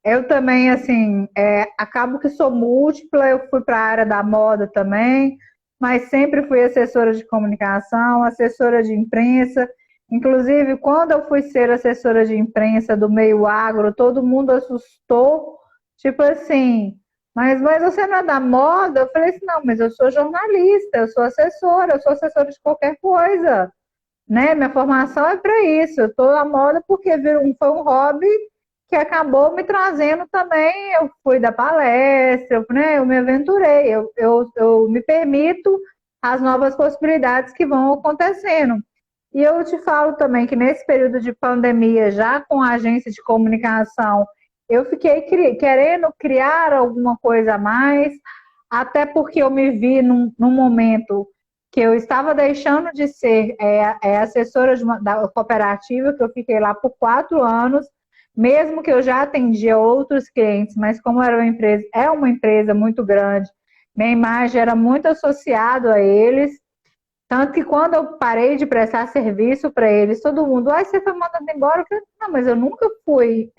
Eu também, assim, acabo que sou múltipla, eu fui para a área da moda também, mas sempre fui assessora de comunicação, assessora de imprensa. Inclusive, quando eu fui ser assessora de imprensa do meio agro, todo mundo assustou, tipo assim, mas você não é da moda? Eu falei assim, não, mas eu sou jornalista, eu sou assessora de qualquer coisa, né? Minha formação é para isso, eu estou na moda porque foi um hobby que acabou me trazendo também, eu fui da palestra, né, eu me aventurei, eu me permito as novas possibilidades que vão acontecendo. E eu te falo também que nesse período de pandemia, já com a agência de comunicação, eu fiquei querendo criar alguma coisa a mais, até porque eu me vi num momento que eu estava deixando de ser assessora da cooperativa, que eu fiquei lá por 4 anos, mesmo que eu já atendia outros clientes, mas como era é uma empresa muito grande, minha imagem era muito associada a eles, tanto que quando eu parei de prestar serviço para eles, todo mundo, você foi mandado embora? Eu falei, não, mas eu nunca fui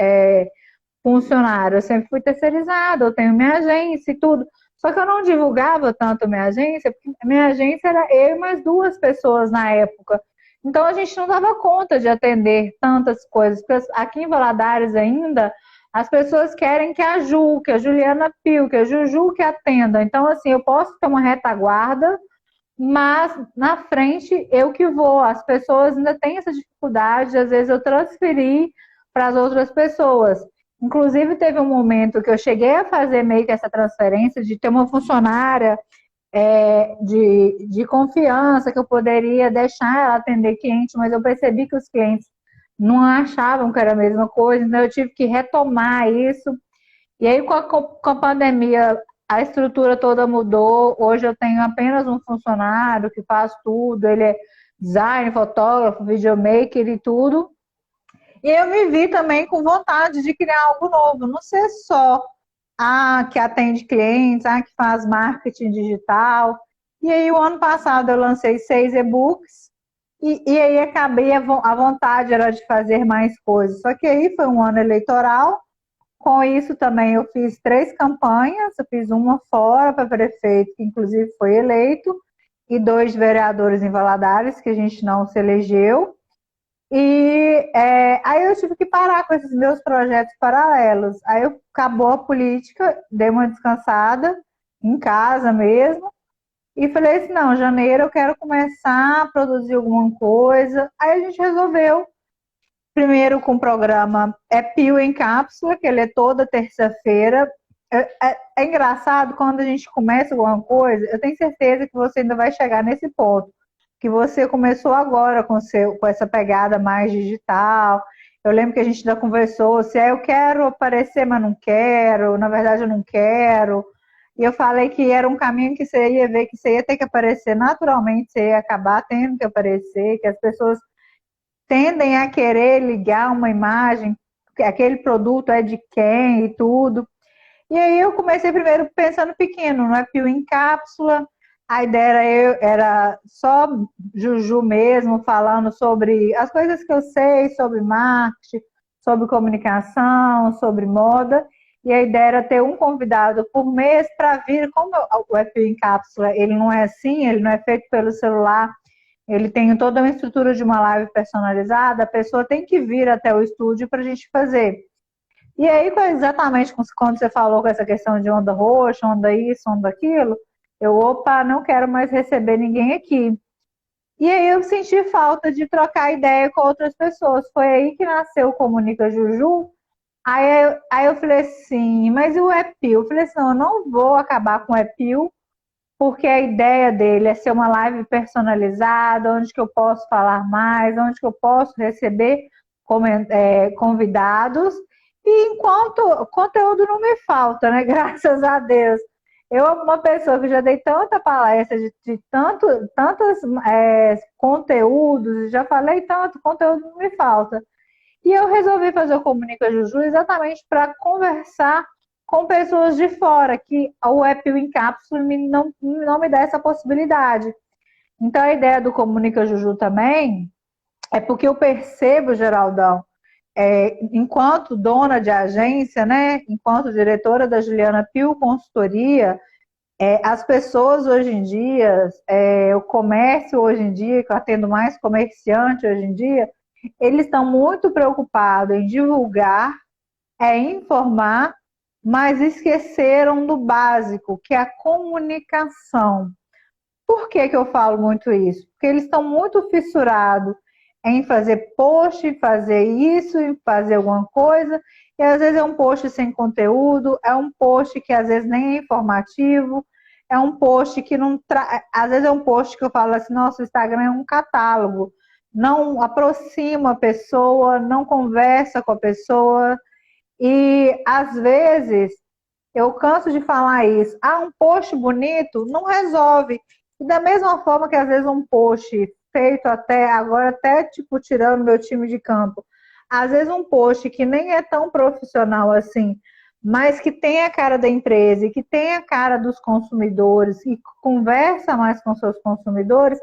funcionário, eu sempre fui terceirizada, eu tenho minha agência e tudo. Só que eu não divulgava tanto minha agência, porque minha agência era eu e mais 2 pessoas na época. Então a gente não dava conta de atender tantas coisas. Porque aqui em Valadares ainda, as pessoas querem que a Ju, que a Juliana Pio, que a Juju que atenda. Então, assim, eu posso ter uma retaguarda, mas na frente eu que vou. As pessoas ainda têm essa dificuldade, às vezes eu transferi para as outras pessoas. Inclusive, teve um momento que eu cheguei a fazer meio que essa transferência de ter uma funcionária de confiança que eu poderia deixar ela atender cliente, mas eu percebi que os clientes não achavam que era a mesma coisa, então eu tive que retomar isso. E aí, com a pandemia, a estrutura toda mudou. Hoje eu tenho apenas um funcionário que faz tudo, ele é designer, fotógrafo, videomaker e tudo. E eu me vi também com vontade de criar algo novo, não ser só que atende clientes, que faz marketing digital. E aí, o ano passado, eu lancei 6 e-books, e aí acabei, a vontade era de fazer mais coisas. Só que aí foi um ano eleitoral, com isso também eu fiz 3 campanhas, eu fiz uma fora para prefeito, que inclusive foi eleito, e 2 vereadores em Valadares, que a gente não se elegeu. E aí eu tive que parar com esses meus projetos paralelos. Aí acabou a política, dei uma descansada em casa mesmo. E falei assim, não, janeiro eu quero começar a produzir alguma coisa. Aí a gente resolveu, primeiro com o programa Pio em Cápsula, que ele é toda terça-feira. É engraçado quando a gente começa alguma coisa, eu tenho certeza que você ainda vai chegar nesse ponto, que você começou agora com essa pegada mais digital. Eu lembro que a gente ainda conversou, se eu quero aparecer, mas não quero, na verdade eu não quero. E eu falei que era um caminho que você ia ver, que você ia ter que aparecer naturalmente, você ia acabar tendo que aparecer, que as pessoas tendem a querer ligar uma imagem, que aquele produto é de quem e tudo. E aí eu comecei primeiro pensando pequeno, não é Pio em cápsula. A ideia era só Juju mesmo, falando sobre as coisas que eu sei, sobre marketing, sobre comunicação, sobre moda. E a ideia era ter um convidado por mês para vir, como o Pio em cápsula, ele não é assim, ele não é feito pelo celular, ele tem toda uma estrutura de uma live personalizada, a pessoa tem que vir até o estúdio para a gente fazer. E aí, exatamente quando você falou com essa questão de onda roxa, onda isso, onda aquilo, opa, não quero mais receber ninguém aqui. E aí eu senti falta de trocar ideia com outras pessoas. Foi aí que nasceu o Comunica Juju. Aí eu falei assim, mas e o Epil? Eu falei assim, não, eu não vou acabar com o Epil, porque a ideia dele é ser uma live personalizada, onde que eu posso falar mais, onde que eu posso receber convidados. E enquanto conteúdo não me falta, né? Graças a Deus. Eu, uma pessoa que já dei tanta palestra de tantos conteúdos, já falei tanto, conteúdo não me falta. E eu resolvi fazer o Comunica Juju exatamente para conversar com pessoas de fora, que o Pio em Cápsula não me dá essa possibilidade. Então a ideia do Comunica Juju também é porque eu percebo, Geraldão, enquanto dona de agência, né, enquanto diretora da Juliana Pio Consultoria, as pessoas hoje em dia, o comércio hoje em dia, que eu atendo mais comerciante hoje em dia, eles estão muito preocupados em divulgar, informar, mas esqueceram do básico, que é a comunicação. Por que eu falo muito isso? Porque eles estão muito fissurados em fazer post, em fazer isso, em fazer alguma coisa, e às vezes é um post sem conteúdo, é um post que às vezes nem é informativo, é um post que não às vezes é um post que eu falo assim, nossa, o Instagram é um catálogo, não aproxima a pessoa, não conversa com a pessoa, e às vezes eu canso de falar isso, um post bonito não resolve. E da mesma forma que às vezes um post feito até agora, até tipo tirando meu time de campo, às vezes um post que nem é tão profissional assim, mas que tem a cara da empresa e que tem a cara dos consumidores e conversa mais com seus consumidores,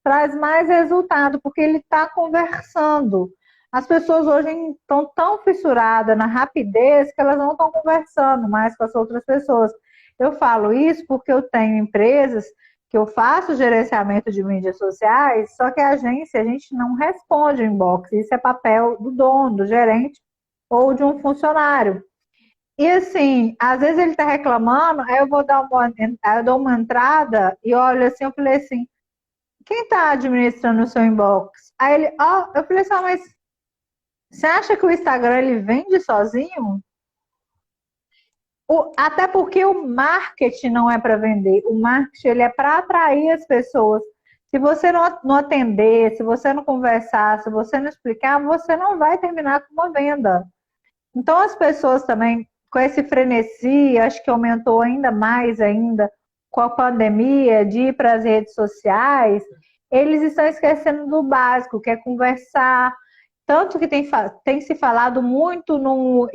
traz mais resultado, porque ele está conversando. As pessoas hoje estão tão fissuradas na rapidez que elas não estão conversando mais com as outras pessoas. Eu falo isso porque eu tenho empresas que eu faço gerenciamento de mídias sociais, só que a agência, a gente não responde o inbox. Isso é papel do dono, do gerente ou de um funcionário. E assim, às vezes ele está reclamando, aí eu eu dou uma entrada e olho assim, eu falei assim, quem está administrando o seu inbox? Aí ele, eu falei assim, mas você acha que o Instagram ele vende sozinho? Até porque o marketing não é para vender. O marketing ele é para atrair as pessoas. Se você não atender, se você não conversar, se você não explicar, você não vai terminar com uma venda. Então as pessoas também, com esse frenesi, acho que aumentou ainda mais ainda com a pandemia, de ir para as redes sociais, eles estão esquecendo do básico, que é conversar. Tanto que tem se falado muito no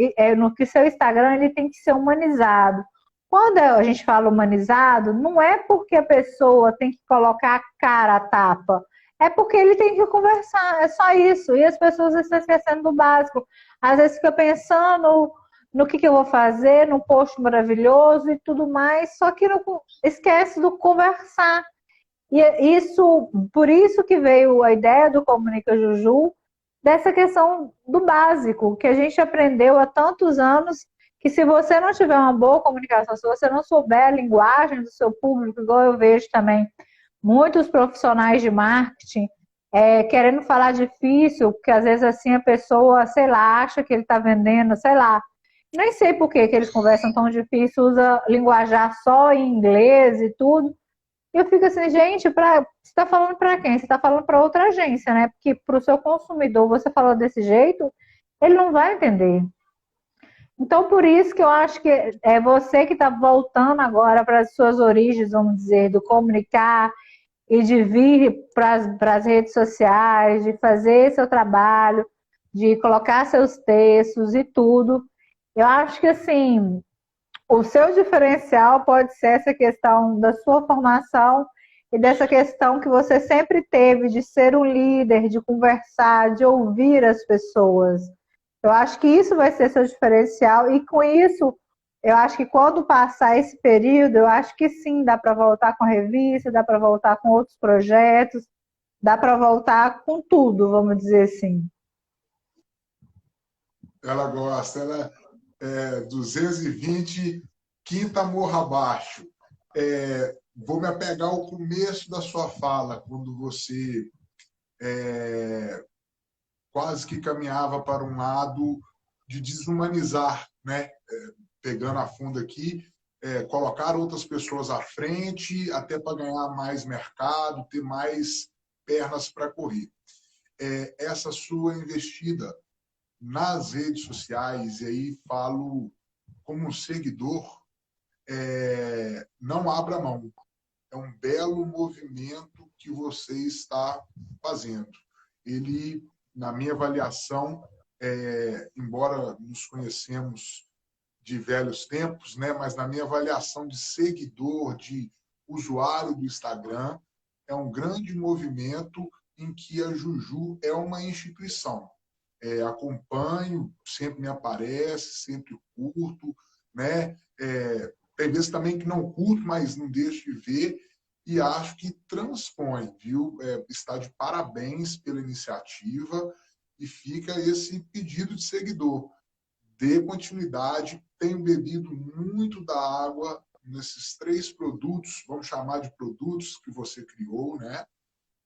que seu Instagram ele tem que ser humanizado. Quando a gente fala humanizado, não é porque a pessoa tem que colocar a cara a tapa, é porque ele tem que conversar, é só isso. E as pessoas estão esquecendo do básico. Às vezes fica pensando no que eu vou fazer, num post maravilhoso e tudo mais, só que não, esquece do conversar. E por isso que veio a ideia do Comunica Juju, dessa questão do básico, que a gente aprendeu há tantos anos que se você não tiver uma boa comunicação, se você não souber a linguagem do seu público, igual eu vejo também muitos profissionais de marketing querendo falar difícil, porque às vezes assim a pessoa, sei lá, acha que ele está vendendo, sei lá. Nem sei por que eles conversam tão difícil, usa linguajar só em inglês e tudo. E eu fico assim, gente, você está falando para quem? Você está falando para outra agência, né? Porque para o seu consumidor, você falou desse jeito, ele não vai entender. Então, por isso que eu acho que é você que está voltando agora para as suas origens, vamos dizer, do comunicar e de vir para as redes sociais, de fazer seu trabalho, de colocar seus textos e tudo. Eu acho que, assim, o seu diferencial pode ser essa questão da sua formação e dessa questão que você sempre teve de ser um líder, de conversar, de ouvir as pessoas. Eu acho que isso vai ser seu diferencial e com isso, eu acho que quando passar esse período, eu acho que sim, dá para voltar com a revista, dá para voltar com outros projetos, dá para voltar com tudo, vamos dizer assim. Ela gosta, ela é 220, quinta morra abaixo. Vou me apegar ao começo da sua fala, quando você quase que caminhava para um lado de desumanizar, né? Pegando a fundo aqui, colocar outras pessoas à frente, até para ganhar mais mercado, ter mais pernas para correr. Essa sua investida nas redes sociais, e aí falo como seguidor, não abra mão. É um belo movimento que você está fazendo. Ele, na minha avaliação, embora nos conhecemos de velhos tempos, né, mas na minha avaliação de seguidor, de usuário do Instagram, é um grande movimento em que a Juju é uma instituição. Acompanho, sempre me aparece, sempre curto, né? Tem vezes também que não curto, mas não deixo de ver e acho que transpõe, viu? Está de parabéns pela iniciativa e fica esse pedido de seguidor. Dê continuidade, tenho bebido muito da água nesses 3 produtos, vamos chamar de produtos que você criou, né?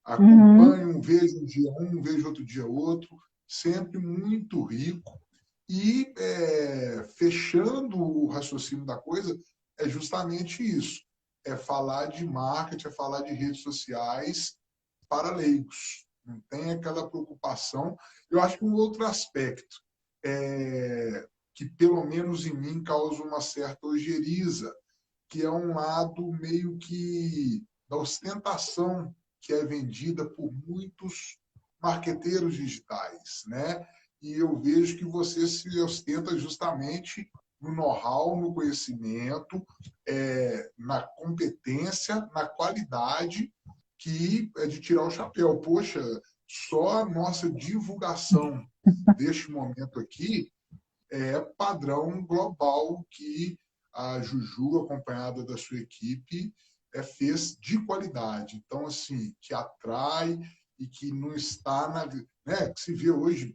Acompanho, vejo um dia um, vejo outro dia outro, sempre muito rico. E fechando o raciocínio da coisa, é justamente isso. É falar de marketing, é falar de redes sociais para leigos. Não tem aquela preocupação. Eu acho que um outro aspecto que, pelo menos em mim, causa uma certa ojeriza, que é um lado meio que da ostentação que é vendida por muitos marqueteiros digitais, né? E eu vejo que você se ostenta justamente no know-how, no conhecimento, na competência, na qualidade, que é de tirar o chapéu. Poxa, só a nossa divulgação deste momento aqui é padrão global que a Juju, acompanhada da sua equipe, fez de qualidade. Então, assim, que atrai e que não está na... Né, que se vê hoje,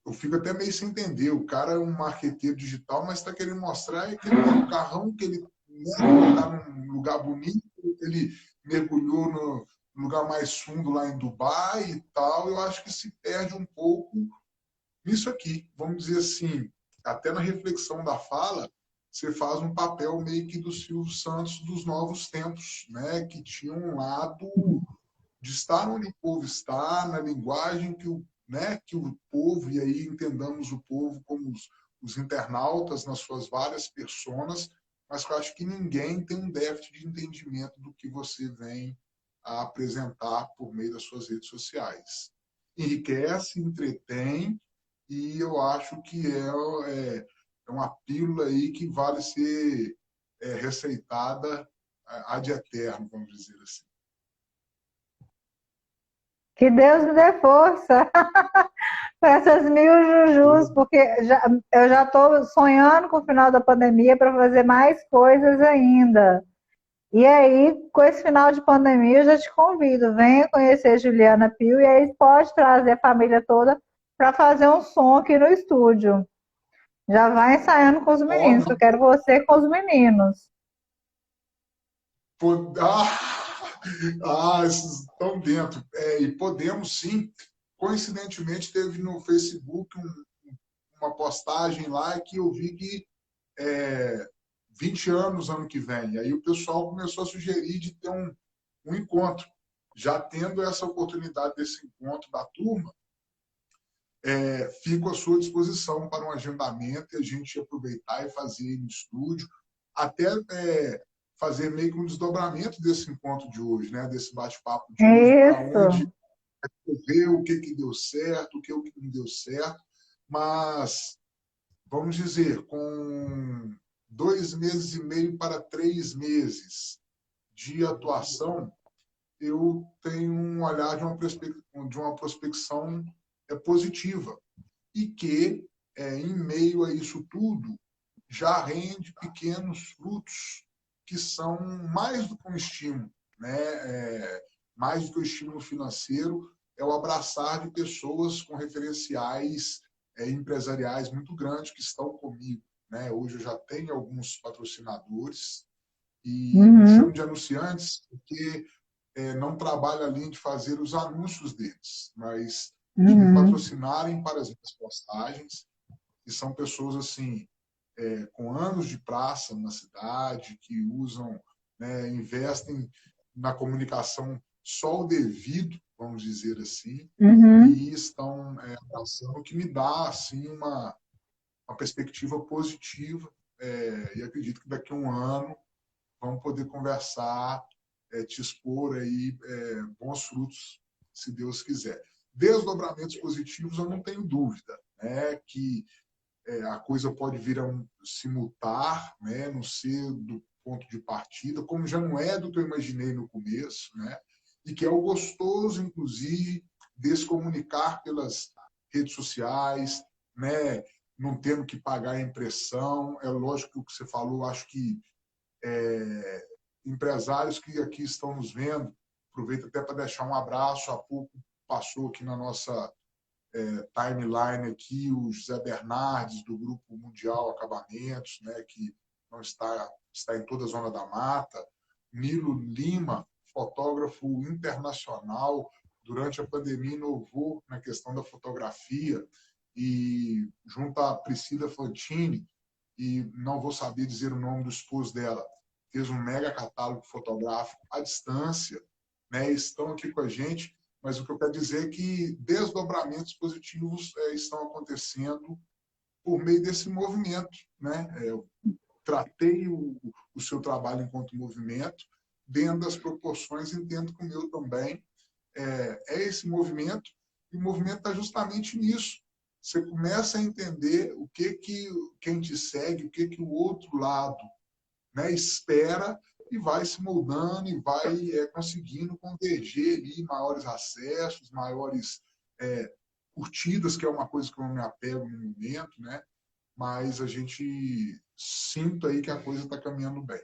eu fico até meio sem entender. O cara é um marqueteiro digital, mas está querendo mostrar que o carrão que ele está num lugar bonito, ele mergulhou no lugar mais fundo lá em Dubai e tal. Eu acho que se perde um pouco nisso aqui. Vamos dizer assim, até na reflexão da fala, você faz um papel meio que do Silvio Santos dos novos tempos, né? Que tinha um lado de estar onde o povo está, na linguagem que o povo, e aí entendamos o povo como os internautas nas suas várias personas, mas que eu acho que ninguém tem um déficit de entendimento do que você vem a apresentar por meio das suas redes sociais. Enriquece, entretém, e eu acho que é uma pílula aí que vale ser receitada ad eterno, vamos dizer assim. Que Deus me dê força para essas 1000 Jujus, porque eu já estou sonhando com o final da pandemia para fazer mais coisas ainda. E aí, com esse final de pandemia, eu já te convido, venha conhecer Juliana Pio e aí pode trazer a família toda para fazer um som aqui no estúdio. Já vai ensaiando com os Ó, meninos, que eu quero você com os meninos. esses estão dentro. E podemos sim. Coincidentemente, teve no Facebook uma postagem lá que eu vi que é, 20 anos ano que vem. Aí o pessoal começou a sugerir de ter um encontro. Já tendo essa oportunidade desse encontro da turma, fico à sua disposição para um agendamento e a gente aproveitar e fazer no estúdio, até fazer meio que um desdobramento desse encontro de hoje, né? Desse bate-papo de hoje, para onde Isso. ver o que deu certo, o que não deu certo, mas vamos dizer, com 2 meses e meio para 3 meses de atuação, eu tenho um olhar de uma prospecção positiva e que, em meio a isso tudo, já rende pequenos frutos que são mais do que um estímulo, né? Mais do que o estímulo financeiro, é o abraçar de pessoas com referenciais empresariais muito grandes que estão comigo, né? Hoje eu já tenho alguns patrocinadores e não chamo Uhum, de anunciantes porque não trabalho ali de fazer os anúncios deles, mas de me uhum, patrocinarem para as minhas postagens, e são pessoas assim com anos de praça na cidade, que usam, né, investem na comunicação só o devido, vamos dizer assim, uhum. e estão abraçando, o que me dá assim uma perspectiva positiva, e acredito que daqui a um ano vamos poder conversar, te expor aí bons frutos, se Deus quiser. Desdobramentos positivos, eu não tenho dúvida, né, que a coisa pode vir a se mutar, né, não ser do ponto de partida, como já não é do que eu imaginei no começo, né, e que é o gostoso, inclusive, descomunicar pelas redes sociais, né, não tendo que pagar a impressão. É lógico que o que você falou, acho que empresários que aqui estão nos vendo, aproveito até para deixar um abraço. Há pouco passou aqui na nossa timeline aqui o José Bernardes, do Grupo Mundial Acabamentos, né, que não está em toda a Zona da Mata, Nilo Lima, fotógrafo internacional, durante a pandemia inovou na questão da fotografia, e junto a Priscila Fantini, e não vou saber dizer o nome do esposo dela, fez um mega catálogo fotográfico à distância, né, estão aqui com a gente, mas o que eu quero dizer é que desdobramentos positivos estão acontecendo por meio desse movimento, né? Eu tratei o seu trabalho enquanto movimento, dentro das proporções, entendo que o meu também esse movimento, e o movimento está justamente nisso. Você começa a entender o que quem te segue, o que o outro lado, né, espera, e vai se moldando e vai conseguindo converger ali maiores acessos, maiores curtidas, que é uma coisa que eu não me apego no momento, né? Mas a gente sinta aí que a coisa está caminhando bem.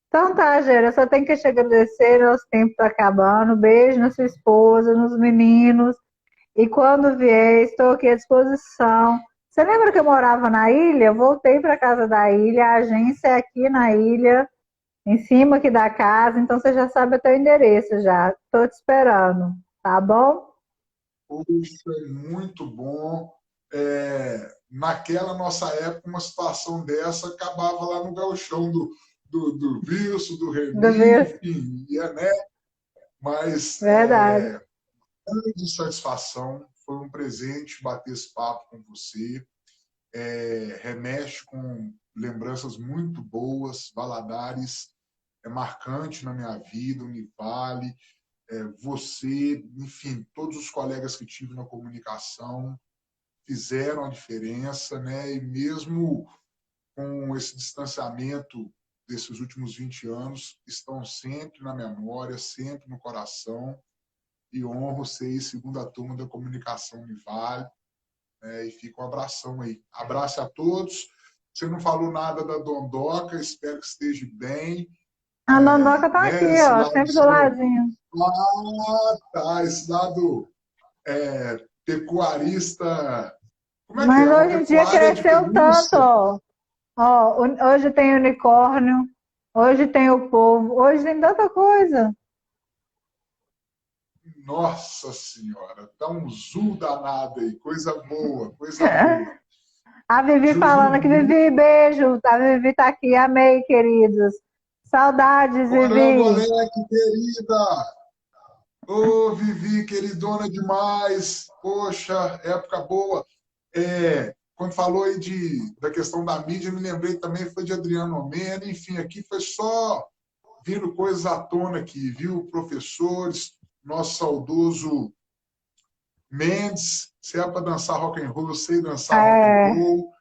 Então tá, Gera, eu só tenho que te agradecer, nosso tempo tá acabando. Beijo na sua esposa, nos meninos. E quando vier, estou aqui à disposição. Você lembra que eu morava na ilha? Voltei para casa da ilha, a agência é aqui na ilha, em cima aqui da casa, então você já sabe o teu endereço já. Estou te esperando, tá bom? Poxa, muito bom. Naquela nossa época, uma situação dessa acabava lá no gauchão do Vilso, do Do Remy, mesmo. enfim, né? Mas Verdade. grande satisfação, foi um presente bater esse papo com você. Remexe com lembranças muito boas. Valadares é marcante na minha vida, Univale, você, enfim, todos os colegas que tive na comunicação fizeram a diferença, né? E mesmo com esse distanciamento desses últimos 20 anos, estão sempre na memória, sempre no coração, e honro ser segunda turma da comunicação Univale, e fica um abração aí. Abraço a todos. Você não falou nada da Dondoca, espero que esteja bem. A Nondoca tá aqui, Né? Esse ó, lado sempre do seu. ladinho. Tá. Esse lado pecuarista Como é que Mas é? Uma hoje em dia pecuária de cresceu tanto, pelúcia? ó. Ó, hoje tem unicórnio, hoje tem o polvo, hoje tem tanta coisa. Nossa Senhora, tá um zul danado aí, coisa boa, coisa boa. A Vivi falando que Jurubu, Vivi, beijo. A Vivi tá aqui, amei, queridos. Saudades, morango, Vivi. Alecque, querida! Ô, Vivi, queridona demais! Poxa, época boa. Quando falou aí da questão da mídia, eu me lembrei também, foi de Adriano Omena, enfim, aqui foi só vindo coisas à tona aqui, viu? Professores, nosso saudoso Mendes, se é para dançar rock and roll, eu sei dançar rock and É, roll.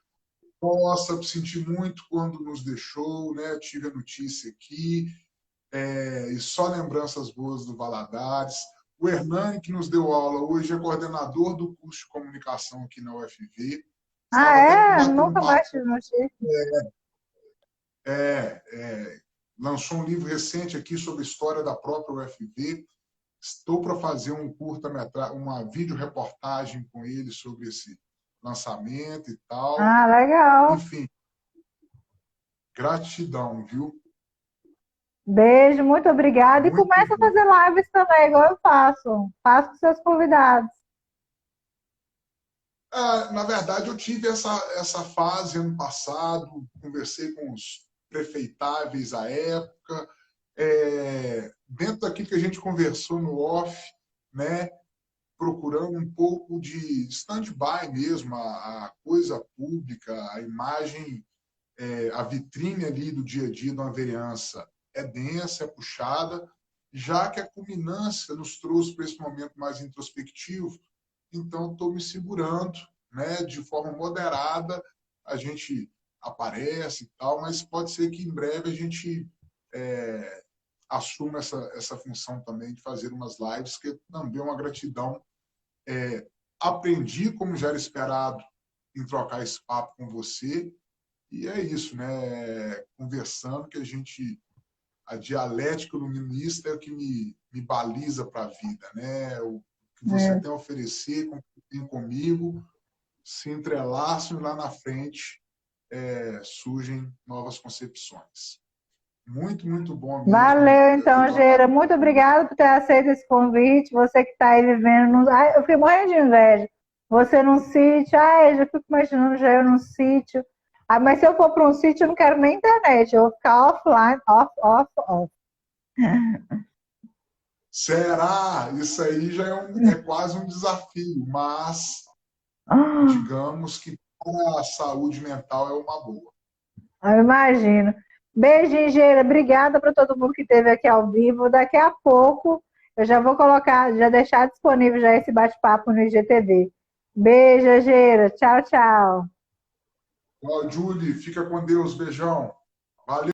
Nossa, senti muito quando nos deixou, né? Tive a notícia aqui, e só lembranças boas do Valadares. O Hernani, que nos deu aula hoje, é coordenador do curso de comunicação aqui na UFV. ah, Estava até é? batendo um Nunca papo. mais tive notícia. É, lançou um livro recente aqui sobre a história da própria UFV. Estou para fazer um curta-metragem, uma videoreportagem com ele sobre esse lançamento e tal. Ah, legal. Enfim, gratidão, viu? Beijo, muito obrigada. E Muito começa a bom. fazer lives também, igual eu faço. Faço com seus convidados. Na verdade, eu tive essa fase ano passado, conversei com os prefeitáveis à época, dentro daquilo que a gente conversou no off, né, procurando um pouco de stand-by mesmo, a coisa pública, a imagem, a vitrine ali do dia a dia de uma vereança é densa, é puxada, já que a culminância nos trouxe para esse momento mais introspectivo, então estou me segurando, né, de forma moderada, a gente aparece e tal, mas pode ser que em breve a gente assuma essa função também de fazer umas lives, que também é uma gratidão. Aprendi, como já era esperado, em trocar esse papo com você, e é isso, né? Conversando que a dialética iluminista é o que me baliza para a vida, né? O que você É. tem a oferecer, com o que tem comigo, se entrelaçam e lá na frente surgem novas concepções. Muito, muito bom mesmo. Valeu, Eu então, estou Geira. Muito obrigada por ter aceito esse convite. Você que está aí vivendo. Ai, eu fiquei morrendo de inveja. Você num sítio. Ai, eu já fico imaginando já eu num sítio. Ah, mas se eu for para um sítio, eu não quero nem internet. Eu vou ficar offline, off. Será? Isso aí já é quase um desafio, mas digamos que para a saúde mental é uma boa. Eu imagino. Beijo, Geira. Obrigada para todo mundo que esteve aqui ao vivo. Daqui a pouco eu já vou colocar, já deixar disponível já esse bate-papo no IGTV. Beijo, Geira. Tchau, tchau. Ó, Julie, fica com Deus, beijão. Valeu.